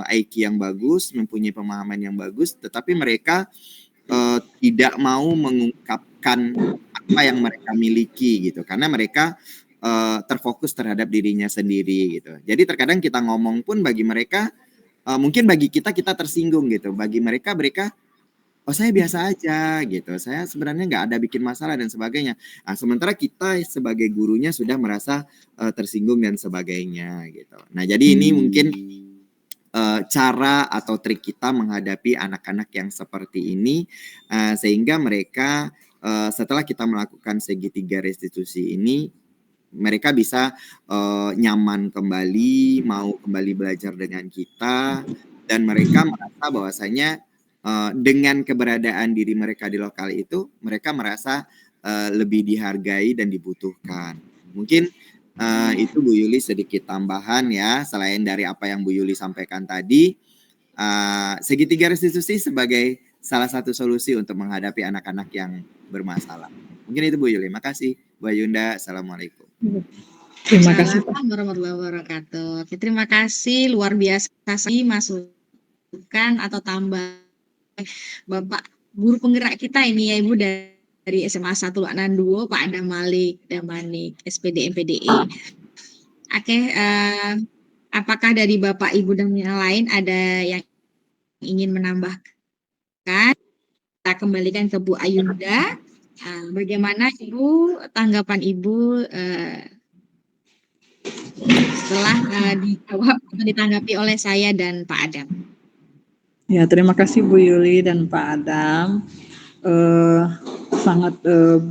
IQ yang bagus, mempunyai pemahaman yang bagus, tetapi mereka tidak mau mengungkapkan apa yang mereka miliki gitu, karena mereka terfokus terhadap dirinya sendiri gitu. Jadi terkadang kita ngomong pun bagi mereka mungkin bagi kita tersinggung gitu, bagi mereka oh saya biasa aja gitu, saya sebenarnya nggak ada bikin masalah dan sebagainya. Nah, sementara kita sebagai gurunya sudah merasa tersinggung dan sebagainya gitu. Nah jadi ini mungkin cara atau trik kita menghadapi anak-anak yang seperti ini sehingga mereka setelah kita melakukan segitiga restitusi ini mereka bisa nyaman kembali, mau kembali belajar dengan kita, dan mereka merasa bahwasanya dengan keberadaan diri mereka di lokal itu, mereka merasa lebih dihargai dan dibutuhkan. Mungkin itu Bu Yuli sedikit tambahan ya, selain dari apa yang Bu Yuli sampaikan tadi, segitiga restitusi sebagai salah satu solusi untuk menghadapi anak-anak yang bermasalah. Mungkin itu Bu Yuli. Makasih Bu Ayunda. Assalamualaikum. Terima kasih. Assalamualaikum warahmatullahi wabarakatuh. Oke, terima kasih luar biasa sekali masukan atau tambah Bapak guru penggerak kita ini ya Ibu dari SMA 1 Laknan 2 Pak Adam Malik Damanik SPD MPDE. Oke, apakah dari Bapak Ibu dan yang lain ada yang ingin menambahkan? Kita kembalikan ke Bu Ayunda. Bagaimana Ibu tanggapan Ibu setelah dijawab atau ditanggapi oleh saya dan Pak Adam? Ya, terima kasih Bu Yuli dan Pak Adam. Sangat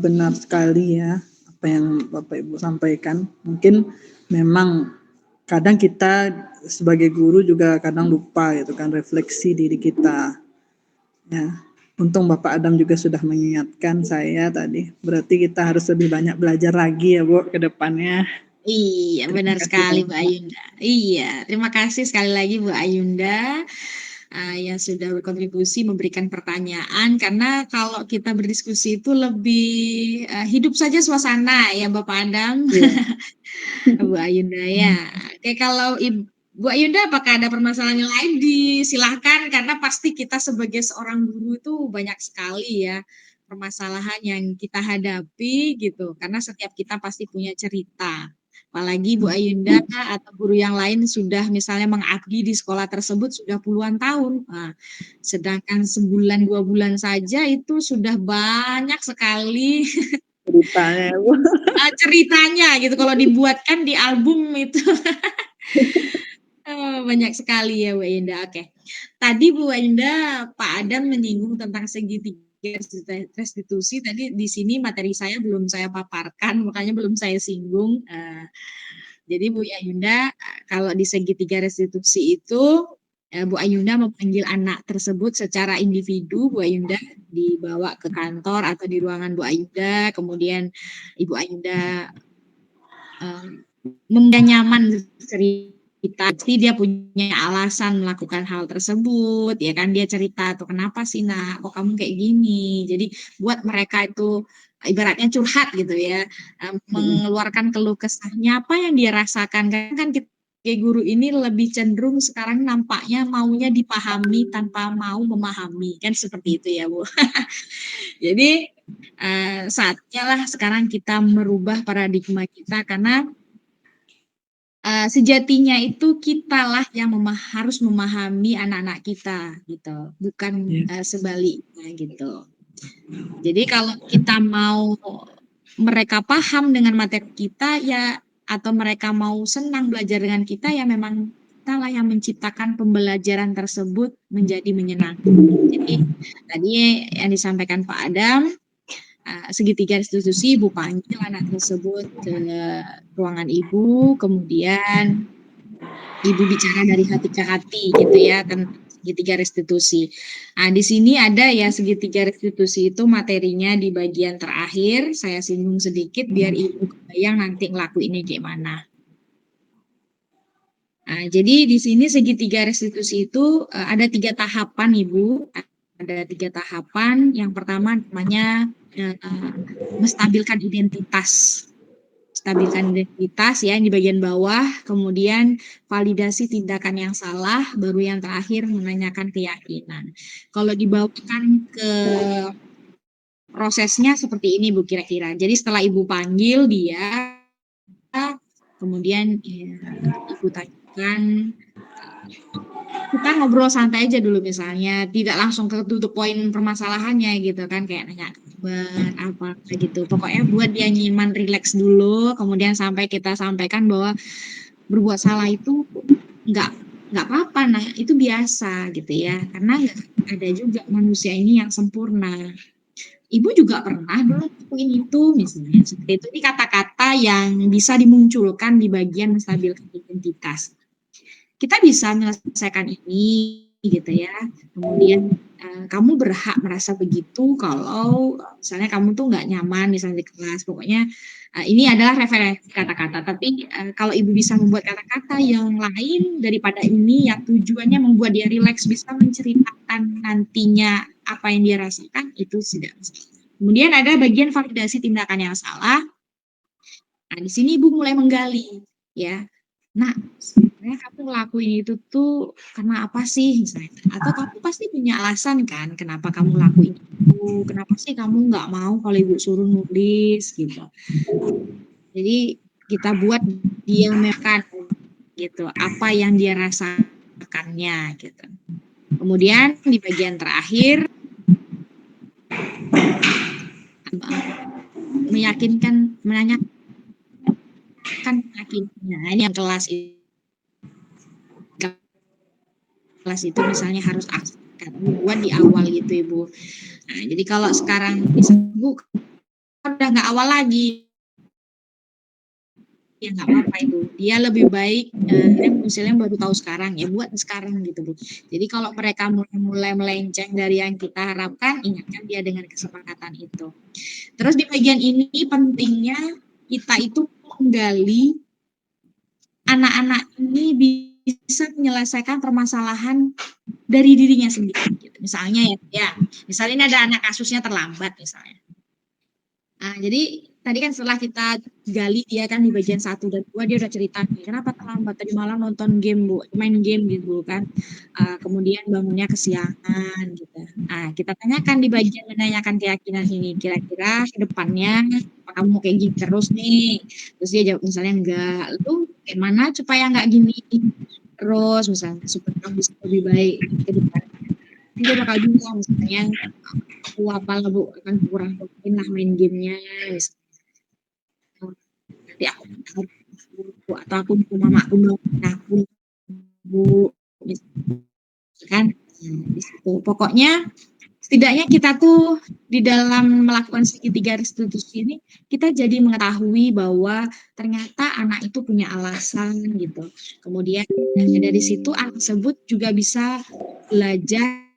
benar sekali ya apa yang Bapak Ibu sampaikan. Mungkin memang kadang kita sebagai guru juga kadang lupa gitu kan refleksi diri kita. Ya, Untung Bapak Adam juga sudah mengingatkan saya tadi. Berarti kita harus lebih banyak belajar lagi ya Bu ke depannya. Iya, Terima benar kasih sekali Bu banyak. Ayunda. Iya, terima kasih sekali lagi Bu Ayunda yang sudah berkontribusi memberikan pertanyaan, karena kalau kita berdiskusi itu lebih hidup saja suasana ya Bapak Adam, Iya. Bu Ayunda ya. Oke, kalau Bu Ayunda apakah ada permasalahan yang lain, disilahkan, karena pasti kita sebagai seorang guru itu banyak sekali ya permasalahan yang kita hadapi gitu, karena setiap kita pasti punya cerita. Apalagi Bu Ayunda atau guru yang lain sudah misalnya mengabdi di sekolah tersebut sudah puluhan tahun. Nah, sedangkan sebulan 2 bulan saja itu sudah banyak sekali Ceritanya ya Bu. ceritanya gitu. Kalau dibuatkan di album itu banyak sekali ya Bu Ayunda. Oke. Tadi Bu Ayunda, Pak Adam menyinggung tentang segitiga restitusi. Tadi di sini materi saya belum saya paparkan, makanya belum saya singgung. Jadi Bu Ayunda, kalau di segitiga restitusi itu Bu Ayunda memanggil anak tersebut secara individu. Bu Ayunda dibawa ke kantor atau di ruangan Bu Ayunda, kemudian Ibu Ayunda nyaman cerita, pasti dia punya alasan melakukan hal tersebut, ya kan, dia cerita tuh kenapa sih nak, kok kamu kayak gini. Jadi buat mereka itu ibaratnya curhat gitu ya, mengeluarkan keluh kesahnya apa yang dia rasakan. Kan kita sebagai guru ini lebih cenderung sekarang nampaknya maunya dipahami tanpa mau memahami, kan seperti itu ya Bu. Jadi saatnya lah sekarang kita merubah paradigma kita, karena sejatinya itu kitalah yang harus memahami anak-anak kita gitu, bukan sebaliknya gitu. Jadi kalau kita mau mereka paham dengan materi kita ya, atau mereka mau senang belajar dengan kita, ya memang kita lah yang menciptakan pembelajaran tersebut menjadi menyenangkan. Jadi tadi yang disampaikan Pak Adam, segitiga restitusi, Ibu panggil anak tersebut ke ruangan Ibu, kemudian Ibu bicara dari hati ke hati gitu ya tentang segitiga restitusi. Nah, di sini ada ya segitiga restitusi itu materinya di bagian terakhir, saya singgung sedikit biar Ibu kebayang nanti ngelakuinnya gimana. Nah, jadi di sini segitiga restitusi itu ada 3 tahapan Ibu. Ada 3 tahapan. Yang pertama namanya menstabilkan identitas. Stabilkan identitas ya di bagian bawah, kemudian validasi tindakan yang salah, baru yang terakhir menanyakan keyakinan. Kalau dibawakan ke prosesnya seperti ini Bu kira-kira. Jadi setelah Ibu panggil dia, kemudian ya, Ibu tanyakan, kita ngobrol santai aja dulu misalnya, tidak langsung ke tutup poin permasalahannya gitu kan, kayak nanya kabar apa gitu. Pokoknya buat dia nyaman, rileks dulu, kemudian sampai kita sampaikan bahwa berbuat salah itu nggak apa-apa, nah itu biasa gitu ya, karena nggak ada juga manusia ini yang sempurna. Ibu juga pernah dulu lakuin itu misalnya seperti itu. Ini kata-kata yang bisa dimunculkan di bagian menstabilkan identitas. Kita bisa menyelesaikan ini gitu ya. Kemudian kamu berhak merasa begitu kalau misalnya kamu tuh nggak nyaman misalnya di kelas. Pokoknya ini adalah referensi kata-kata. Tapi kalau Ibu bisa membuat kata-kata yang lain daripada ini yang tujuannya membuat dia rileks, bisa menceritakan nantinya apa yang dia rasakan, itu tidak masalah. Kemudian ada bagian validasi tindakan yang salah. Nah, di sini Ibu mulai menggali ya. Nah, sebenarnya kamu ngelakuin itu tuh karena apa sih misalnya? Atau kamu pasti punya alasan kan kenapa kamu lakuin itu? Kenapa sih kamu nggak mau kalau Ibu suruh nulis gitu? Jadi kita buat dia mekan gitu apa yang dia rasakannya gitu. Kemudian di bagian terakhir meyakinkan, menanyakan yakinnya. Ini yang kelas itu misalnya harus aktif buat di awal gitu Ibu. Nah, jadi kalau sekarang bisa Bu udah nggak awal lagi, ya nggak apa-apa itu. Dia lebih baik misalnya baru tahu sekarang ya buat sekarang gitu Bu. Jadi kalau mereka mulai melenceng dari yang kita harapkan, ingatkan dia dengan kesepakatan itu. Terus di bagian ini pentingnya kita itu menggali anak-anak ini bisa menyelesaikan permasalahan dari dirinya sendiri. Gitu. Misalnya misalnya ini ada anak kasusnya terlambat misalnya. Nah, jadi tadi kan setelah kita gali dia kan di bagian 1 dan 2 dia udah cerita nih, kenapa terlambat tadi malam nonton game Bu, main game gitu kan. Kemudian bangunnya kesiangan gitu. Nah, kita tanyakan di bagian menanyakan keyakinan ini, kira-kira ke depannya apa kamu mau kayak gini terus nih? Terus dia jawab misalnya enggak. Lalu gimana supaya enggak gini terus misalnya supaya kamu bisa lebih baik ke depan. Dia bakal bilang misalnya aku apalah Bu akan kurang rutin lah main gamenya misalnya. Nanti aku Bu, atau aku mau mamaku bangunin aku Bu kan. Nah, di situ pokoknya setidaknya kita tuh di dalam melakukan segitiga restitusi ini kita jadi mengetahui bahwa ternyata anak itu punya alasan gitu. Kemudian dari situ anak tersebut juga bisa belajar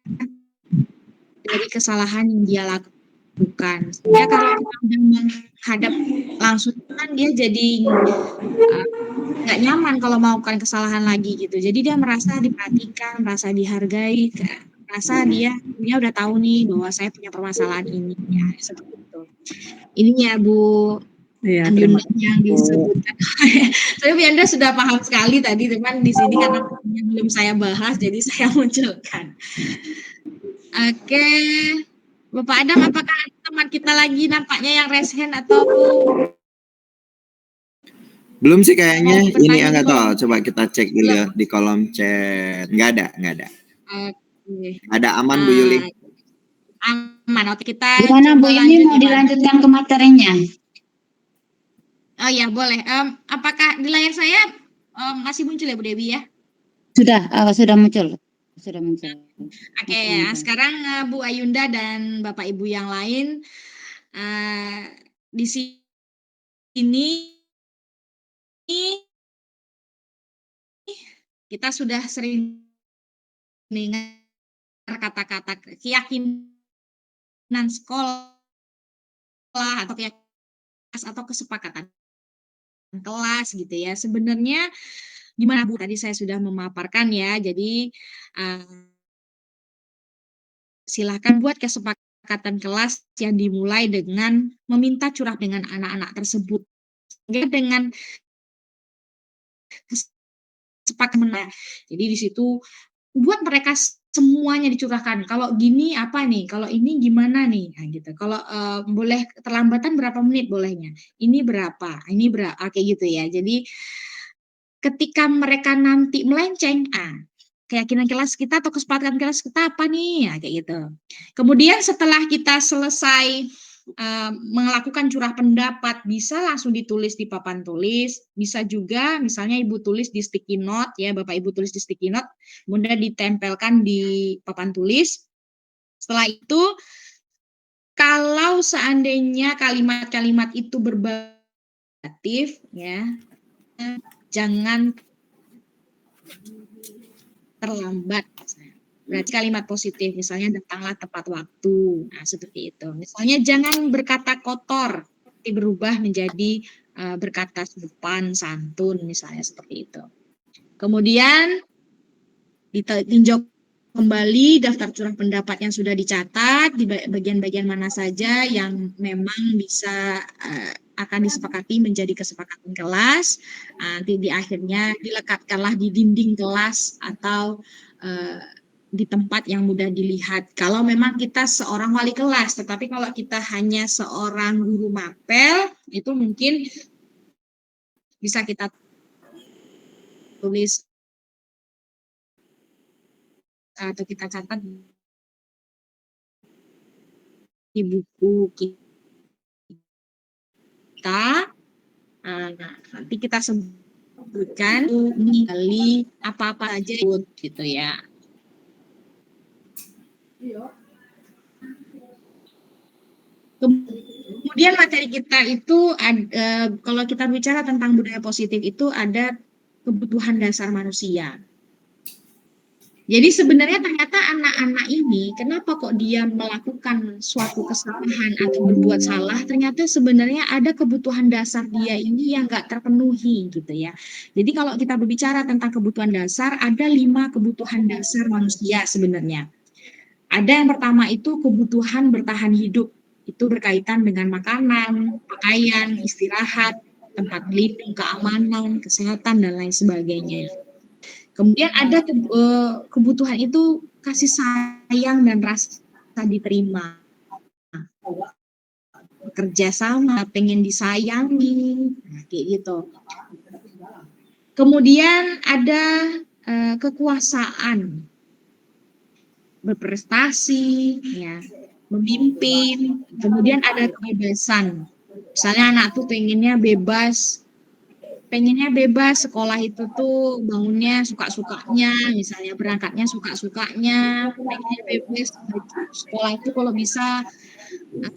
dari kesalahan yang dia lakukan. Ya kalau kita udah menghadap langsung kan dia jadi nggak nyaman kalau melakukan kesalahan lagi gitu. Jadi dia merasa diperhatikan, merasa dihargai, merasa dia udah tahu nih bahwa saya punya permasalahan ini ya seperti itu. Ini ya Bu Iya, Ayunda terima kasih yang Bu. disebutkan. Saya Bu Yanda sudah paham sekali tadi, cuman di sini karena belum saya bahas, jadi saya munculkan. Oke, Bapak Adam, apakah ada teman kita lagi nampaknya yang raise hand atau Belum sih kayaknya. mau Ini bertanya di enggak kolom? tahu. Coba kita cek dulu Belum. di kolom chat. Enggak ada. Oke. Ada aman Bu Yuli. Aman. Oke, kita Gimana Bu coba Yuni lanjut mau ya, Pak. dilanjutkan ke materinya? Oh ya, boleh. Apakah di layar saya masih muncul ya Bu Dewi ya? Sudah muncul. Sudah muncul. Oke, sekarang Bu Ayunda dan Bapak Ibu yang lain di sini kita sudah sering mendengar kata-kata keyakinan sekolah atau kesepakatan kelas gitu ya. Sebenarnya gimana Bu? Tadi saya sudah memaparkan ya. Jadi silakan buat kesepakatan kelas yang dimulai dengan meminta curah dengan anak-anak tersebut. Dengan kesepakatan. Jadi di situ buat mereka semuanya dicurahkan. Kalau gini apa nih? Kalau ini gimana nih? Nah, gitu. Kalau boleh terlambatan berapa menit bolehnya? Ini berapa? Ini berapa? Kayak gitu ya. Jadi ketika mereka nanti melenceng, keyakinan kelas kita atau kesepakatan kelas kita apa nih? Kayak gitu. Kemudian setelah kita selesai melakukan curah pendapat, bisa langsung ditulis di papan tulis, bisa juga misalnya Ibu tulis di sticky note ya, Bapak Ibu tulis di sticky note, kemudian ditempelkan di papan tulis. Setelah itu kalau seandainya kalimat-kalimat itu berbatif ya, jangan terlambat. Berarti kalimat positif, misalnya datanglah tepat waktu. Nah, seperti itu. Misalnya jangan berkata kotor, tapi berubah menjadi berkata sopan, santun, misalnya seperti itu. Kemudian ditinjau kembali daftar curah pendapat yang sudah dicatat di bagian-bagian mana saja yang memang bisa akan disepakati menjadi kesepakatan kelas. Nanti di akhirnya dilekatkanlah di dinding kelas atau di tempat yang mudah dilihat. Kalau memang kita seorang wali kelas, tetapi kalau kita hanya seorang guru mapel, itu mungkin bisa kita tulis atau kita catat di buku kita. Nanti kita sebutkan kali apa-apa aja gitu ya. Kemudian Kemudian materi kita itu kalau kita bicara tentang budaya positif itu ada kebutuhan dasar manusia. Jadi sebenarnya ternyata anak-anak ini kenapa kok dia melakukan suatu kesalahan atau berbuat salah, ternyata sebenarnya ada kebutuhan dasar dia ini yang nggak terpenuhi gitu ya. Jadi kalau kita berbicara tentang kebutuhan dasar, ada 5 kebutuhan dasar manusia sebenarnya. Ada yang pertama itu kebutuhan bertahan hidup. Itu berkaitan dengan makanan, pakaian, istirahat, tempat berlindung, keamanan, kesehatan, dan lain sebagainya. Kemudian ada kebutuhan itu kasih sayang dan rasa diterima. Bekerja sama, pengen disayangi, kayak gitu. Kemudian ada kekuasaan, berprestasi, ya, memimpin. Kemudian ada kebebasan. Misalnya anak tuh pengennya bebas sekolah itu tuh bangunnya suka-sukanya, misalnya berangkatnya suka-sukanya, pengennya bebas sekolah itu kalau bisa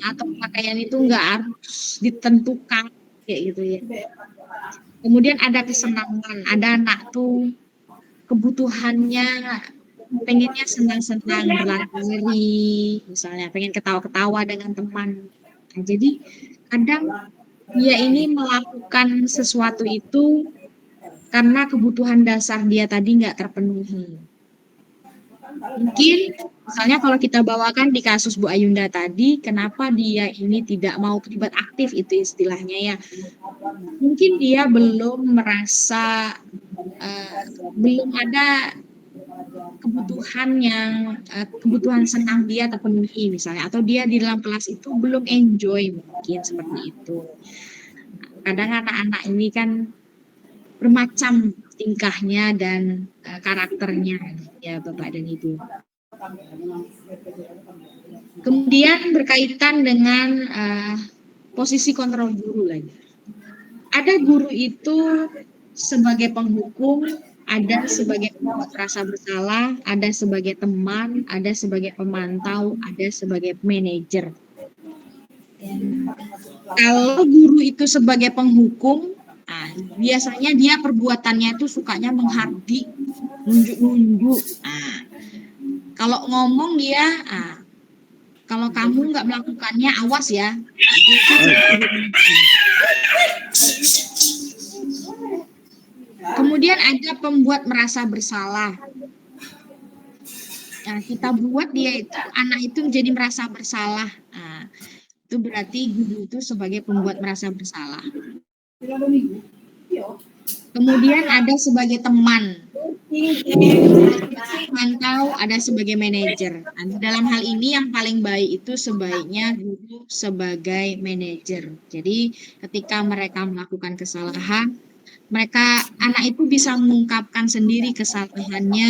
atau pakaian itu nggak harus ditentukan kayak gitu ya. Kemudian ada kesenangan, ada anak tuh kebutuhannya pengennya senang-senang berlari-lari, misalnya pengen ketawa-ketawa dengan teman. Nah, jadi kadang dia ini melakukan sesuatu itu karena kebutuhan dasar dia tadi nggak terpenuhi. Mungkin misalnya kalau kita bawakan di kasus Bu Ayunda tadi, kenapa dia ini tidak mau terlibat aktif itu istilahnya ya. Mungkin dia belum merasa belum ada kebutuhan senang dia terpenuhi misalnya, atau dia di dalam kelas itu belum enjoy, mungkin seperti itu. Kadang anak-anak ini kan bermacam tingkahnya dan karakternya ya Bapak dan Ibu. Kemudian berkaitan dengan posisi kontrol guru lagi. Ada guru itu sebagai penghukum, ada sebagai pembuat rasa bersalah, ada sebagai teman, ada sebagai pemantau, ada sebagai manajer. Kalau guru itu sebagai penghukum, nah, biasanya dia perbuatannya itu sukanya menghardik, nunjuk-nunjuk. Nah, kalau ngomong dia, kalau kamu nggak melakukannya, awas ya. Kemudian ada pembuat merasa bersalah. Nah, kita buat dia itu, anak itu menjadi merasa bersalah. Nah, itu berarti guru itu sebagai pembuat merasa bersalah. Kemudian ada sebagai teman, mantau, ada sebagai manajer. Nah, dalam hal ini yang paling baik itu sebaiknya guru sebagai manajer. Jadi ketika mereka melakukan kesalahan, anak itu bisa mengungkapkan sendiri kesalahannya,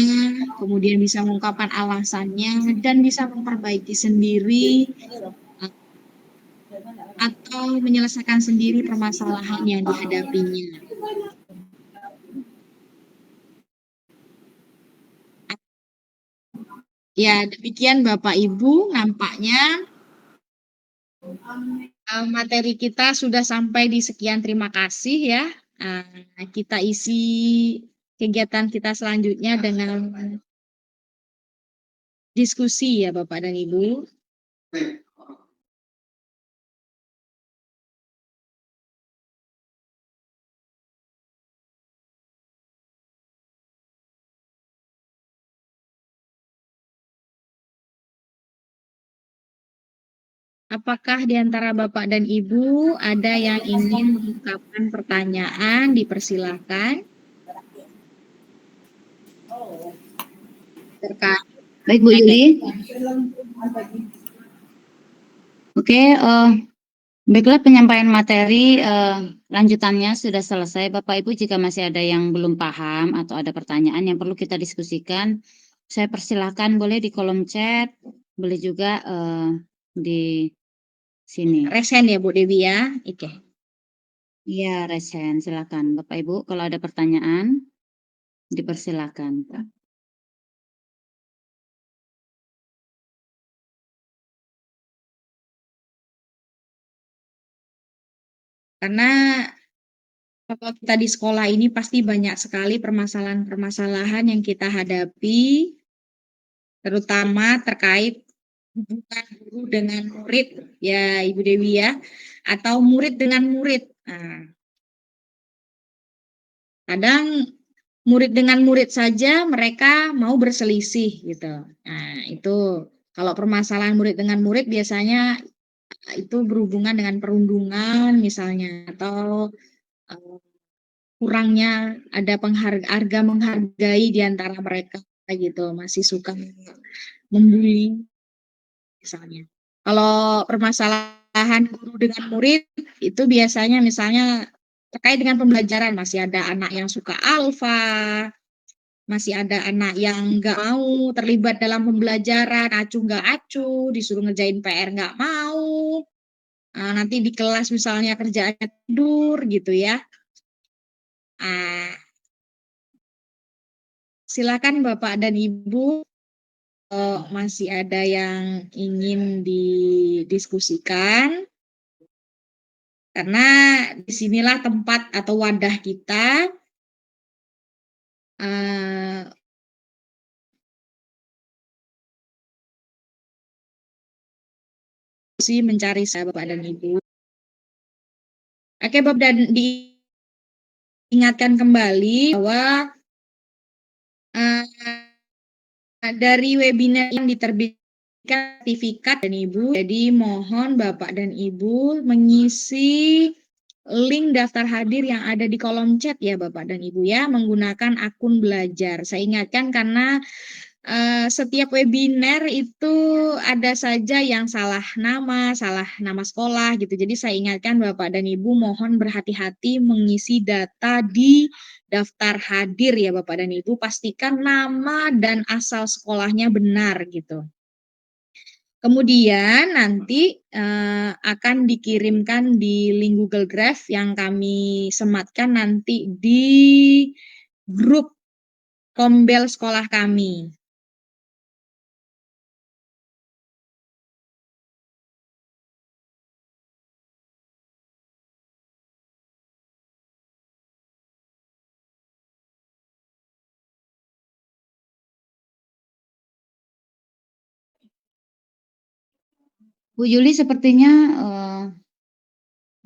kemudian bisa mengungkapkan alasannya, dan bisa memperbaiki sendiri atau menyelesaikan sendiri permasalahan yang dihadapinya. Ya, demikian Bapak Ibu, nampaknya materi kita sudah sampai di sekian. Terima kasih ya. Kita isi kegiatan kita selanjutnya dengan diskusi ya Bapak dan Ibu. Apakah di antara Bapak dan Ibu ada yang ingin mengungkapkan pertanyaan? Dipersilakan. Baik Bu Yuli. Oke, baiklah, penyampaian materi lanjutannya sudah selesai. Bapak Ibu jika masih ada yang belum paham atau ada pertanyaan yang perlu kita diskusikan, saya persilahkan boleh di kolom chat, boleh juga di sini. Resen ya Bu Dewi ya. Oke. Iya, resen, silakan Bapak Ibu kalau ada pertanyaan dipersilakan. Karena kalau kita di sekolah ini pasti banyak sekali permasalahan-permasalahan yang kita hadapi, terutama terkait hubungan guru dengan murid, ya Ibu Dewi ya, atau murid dengan murid. Nah, kadang murid dengan murid saja mereka mau berselisih gitu. Nah, itu kalau permasalahan murid dengan murid biasanya itu berhubungan dengan perundungan misalnya, atau kurangnya ada harga menghargai di antara mereka gitu, masih suka membuli misalnya. Kalau permasalahan guru dengan murid itu biasanya misalnya terkait dengan pembelajaran, masih ada anak yang suka alfa, masih ada anak yang nggak mau terlibat dalam pembelajaran, acuh nggak acuh, disuruh ngerjain PR nggak mau. Nah, nanti di kelas misalnya kerjaannya tidur gitu ya. Silakan Bapak dan Ibu, masih ada yang ingin didiskusikan, karena disinilah tempat atau wadah kita mencari Bapak dan Ibu. Oke, Bapak dan diingatkan kembali bahwa dari webinar yang diterbitkan sertifikat dan Ibu, jadi mohon Bapak dan Ibu mengisi link daftar hadir yang ada di kolom chat ya Bapak dan Ibu ya, menggunakan akun belajar. Saya ingatkan karena setiap webinar itu ada saja yang salah nama sekolah gitu. Jadi saya ingatkan Bapak dan Ibu mohon berhati-hati mengisi data di daftar hadir ya Bapak dan Ibu. Pastikan nama dan asal sekolahnya benar gitu. Kemudian nanti akan dikirimkan di link Google Drive yang kami sematkan nanti di grup Kombel sekolah kami. Bu Yuli sepertinya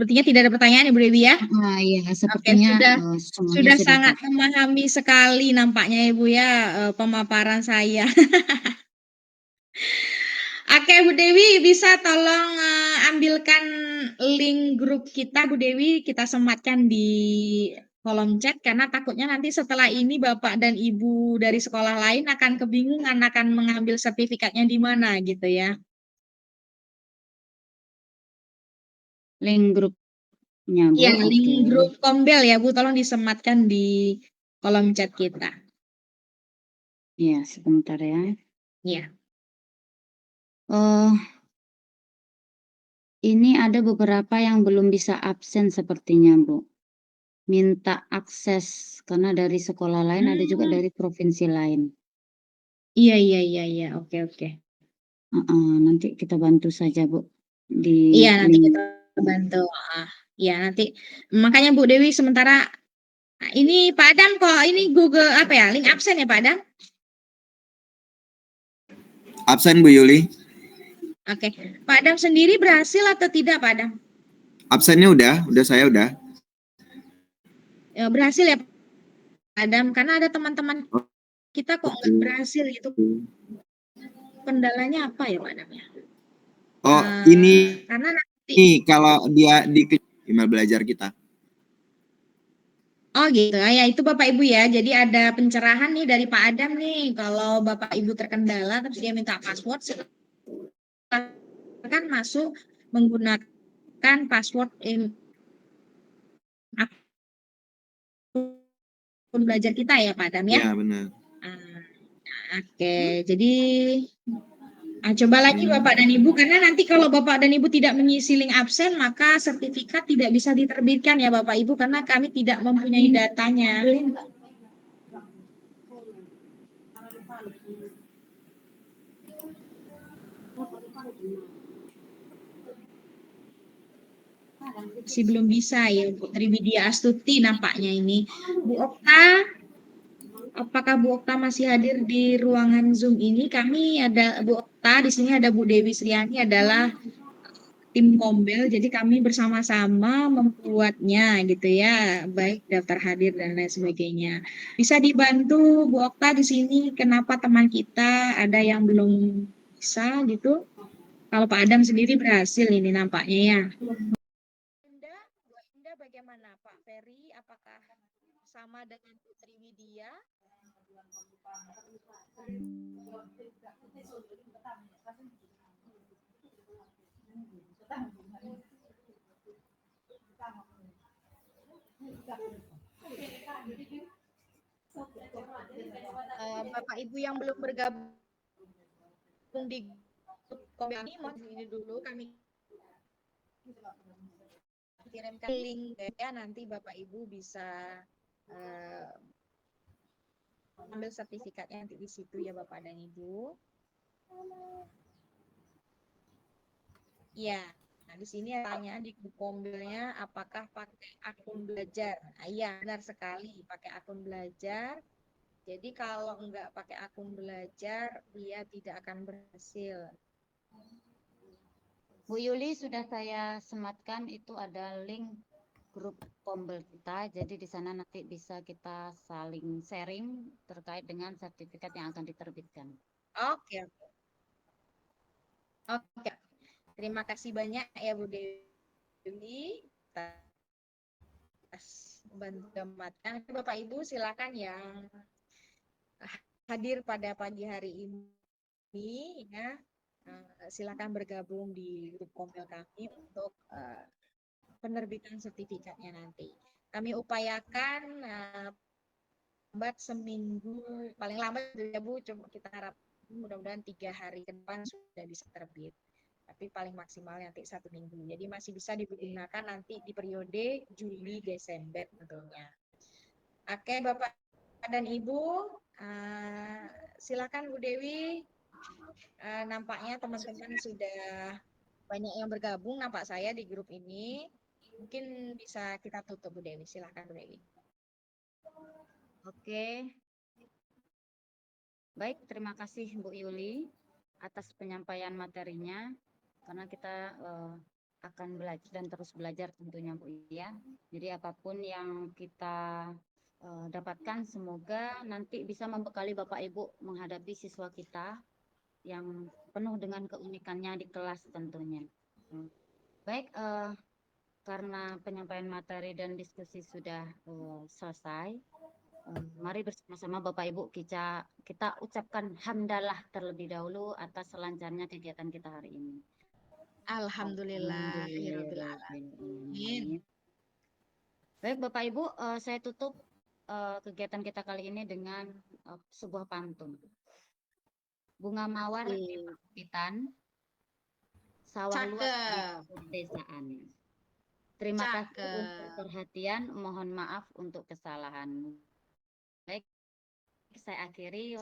Sepertinya tidak ada pertanyaan Ibu Dewi ya. iya, Oke, sepertinya semuanya sudah sudah sangat Pak. memahami sekali nampaknya Ibu ya pemaparan saya. Oke, Bu Dewi bisa tolong ambilkan link grup kita Bu Dewi, kita sematkan di kolom chat karena takutnya nanti setelah ini Bapak dan Ibu dari sekolah lain akan kebingungan akan mengambil sertifikatnya di mana gitu ya. Link grupnya Bu. Iya, link Oke. grup Kombel ya Bu, tolong disematkan di kolom chat kita. Iya, sebentar ya. Iya. Ini ada beberapa yang belum bisa absen sepertinya, Bu. Minta akses karena dari sekolah lain ada juga dari provinsi lain. Iya. Oke. Nanti kita bantu saja, Bu, di Iya, nanti link. kita bantu. Iya, nanti. Makanya Bu Dewi sementara ini Pak Adam kok ini Google apa ya? Link absen ya Pak Adam? Absen Bu Yuli. Oke. Pak Adam sendiri berhasil atau tidak Pak Adam? Absennya udah saya udah. Ya, berhasil ya Pak Adam, karena ada teman-teman kita kok nggak berhasil itu. Kendalanya apa ya Pak Adam ya? Oh, ini Karena nanti kalau dia di email belajar kita. Oh gitu, ya itu Bapak Ibu ya. Jadi ada pencerahan nih dari Pak Adam nih. Kalau Bapak Ibu terkendala terus dia minta password, silakan masuk menggunakan password akun belajar kita ya Pak Adam ya. Iya benar. Oke, jadi coba lagi Bapak dan Ibu, karena nanti kalau Bapak dan Ibu tidak mengisi link absen, maka sertifikat tidak bisa diterbitkan ya Bapak Ibu, karena kami tidak mempunyai datanya. Masih belum bisa ya, Bu Trimedia Astuti nampaknya ini. Bu Okta, apakah Bu Okta masih hadir di ruangan Zoom ini? Kami ada Bu Okta, di sini ada Bu Dewi Sriani adalah tim Kombel, jadi kami bersama-sama membuatnya gitu ya, baik daftar hadir dan lain sebagainya. Bisa dibantu Bu Okta di sini, kenapa teman kita ada yang belum bisa gitu? Kalau Pak Adam sendiri berhasil ini nampaknya ya. Indah, Bu Indah bagaimana Pak Ferry? Apakah sama dengan Putri Widya? Bapak Ibu yang belum bergabung di grup Kombel ini, mohon ini dulu kami kirimkan link ya, nanti Bapak Ibu bisa ambil sertifikatnya nanti di situ ya Bapak dan Ibu. Ya, nah di sini tanya di grup Kombelnya apakah pakai akun belajar. Nah, iya benar sekali pakai akun belajar. Jadi kalau enggak pakai akun belajar dia tidak akan berhasil. Bu Yuli sudah saya sematkan, itu ada link grup Kombel kita, jadi di sana nanti bisa kita saling sharing terkait dengan sertifikat yang akan diterbitkan. Oke, oke. Terima kasih banyak ya Bu Dewi atas bantuan. Bapak Ibu silakan yang hadir pada pagi hari ini ya, silakan bergabung di grup Kombel kami untuk penerbitan sertifikatnya nanti. Kami upayakan lambat seminggu, paling lambat ya Bu, coba kita harap mudah-mudahan 3 hari ke depan sudah bisa terbit. Tapi paling maksimal nanti 1 minggu. Jadi masih bisa digunakan nanti di periode Juli Desember tentunya. Oke Bapak dan Ibu, silakan Bu Dewi. Nampaknya teman-teman sudah banyak yang bergabung, nampak saya di grup ini. Mungkin bisa kita tutup Bu Dewi. Silakan Bu Dewi. Oke. Baik, terima kasih Bu Yuli atas penyampaian materinya, karena kita akan belajar dan terus belajar tentunya Bu ya. Jadi apapun yang kita dapatkan semoga nanti bisa membekali Bapak Ibu menghadapi siswa kita yang penuh dengan keunikannya di kelas tentunya. Baik, karena penyampaian materi dan diskusi sudah selesai, mari bersama-sama Bapak Ibu kita ucapkan hamdalah terlebih dahulu atas selancarnya kegiatan kita hari ini. Alhamdulillah. Baik Bapak Ibu, saya tutup kegiatan kita kali ini dengan sebuah pantun. Bunga mawar di perbukitan, sawah luas di pedesaan. Terima kasih untuk perhatian, mohon maaf untuk kesalahan. Baik, saya akhiri.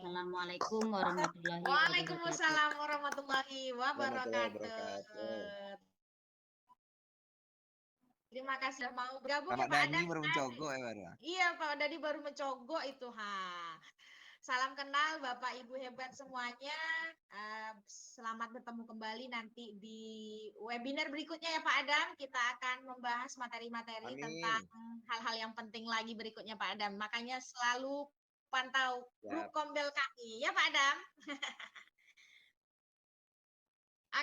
Assalamualaikum warahmatullahi wabarakatuh. Waalaikumsalam warahmatullahi wabarakatuh. Terima kasih mau bergabung ya Pak Dani baru mencogok ya baru. Iya Pak Dani baru mencogok itu Salam kenal Bapak Ibu hebat semuanya. Selamat bertemu kembali nanti di webinar berikutnya ya Pak Adam. Kita akan membahas materi-materi tentang hal-hal yang penting lagi berikutnya Pak Adam. Makanya selalu pantau grup Kombel kami ya Pak Adam.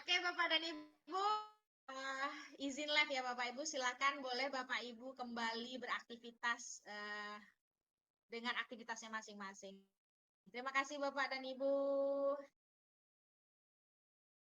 Oke Bapak dan Ibu, izin live ya Bapak Ibu. Silakan boleh Bapak Ibu kembali beraktivitas dengan aktivitasnya masing-masing. Terima kasih Bapak dan Ibu.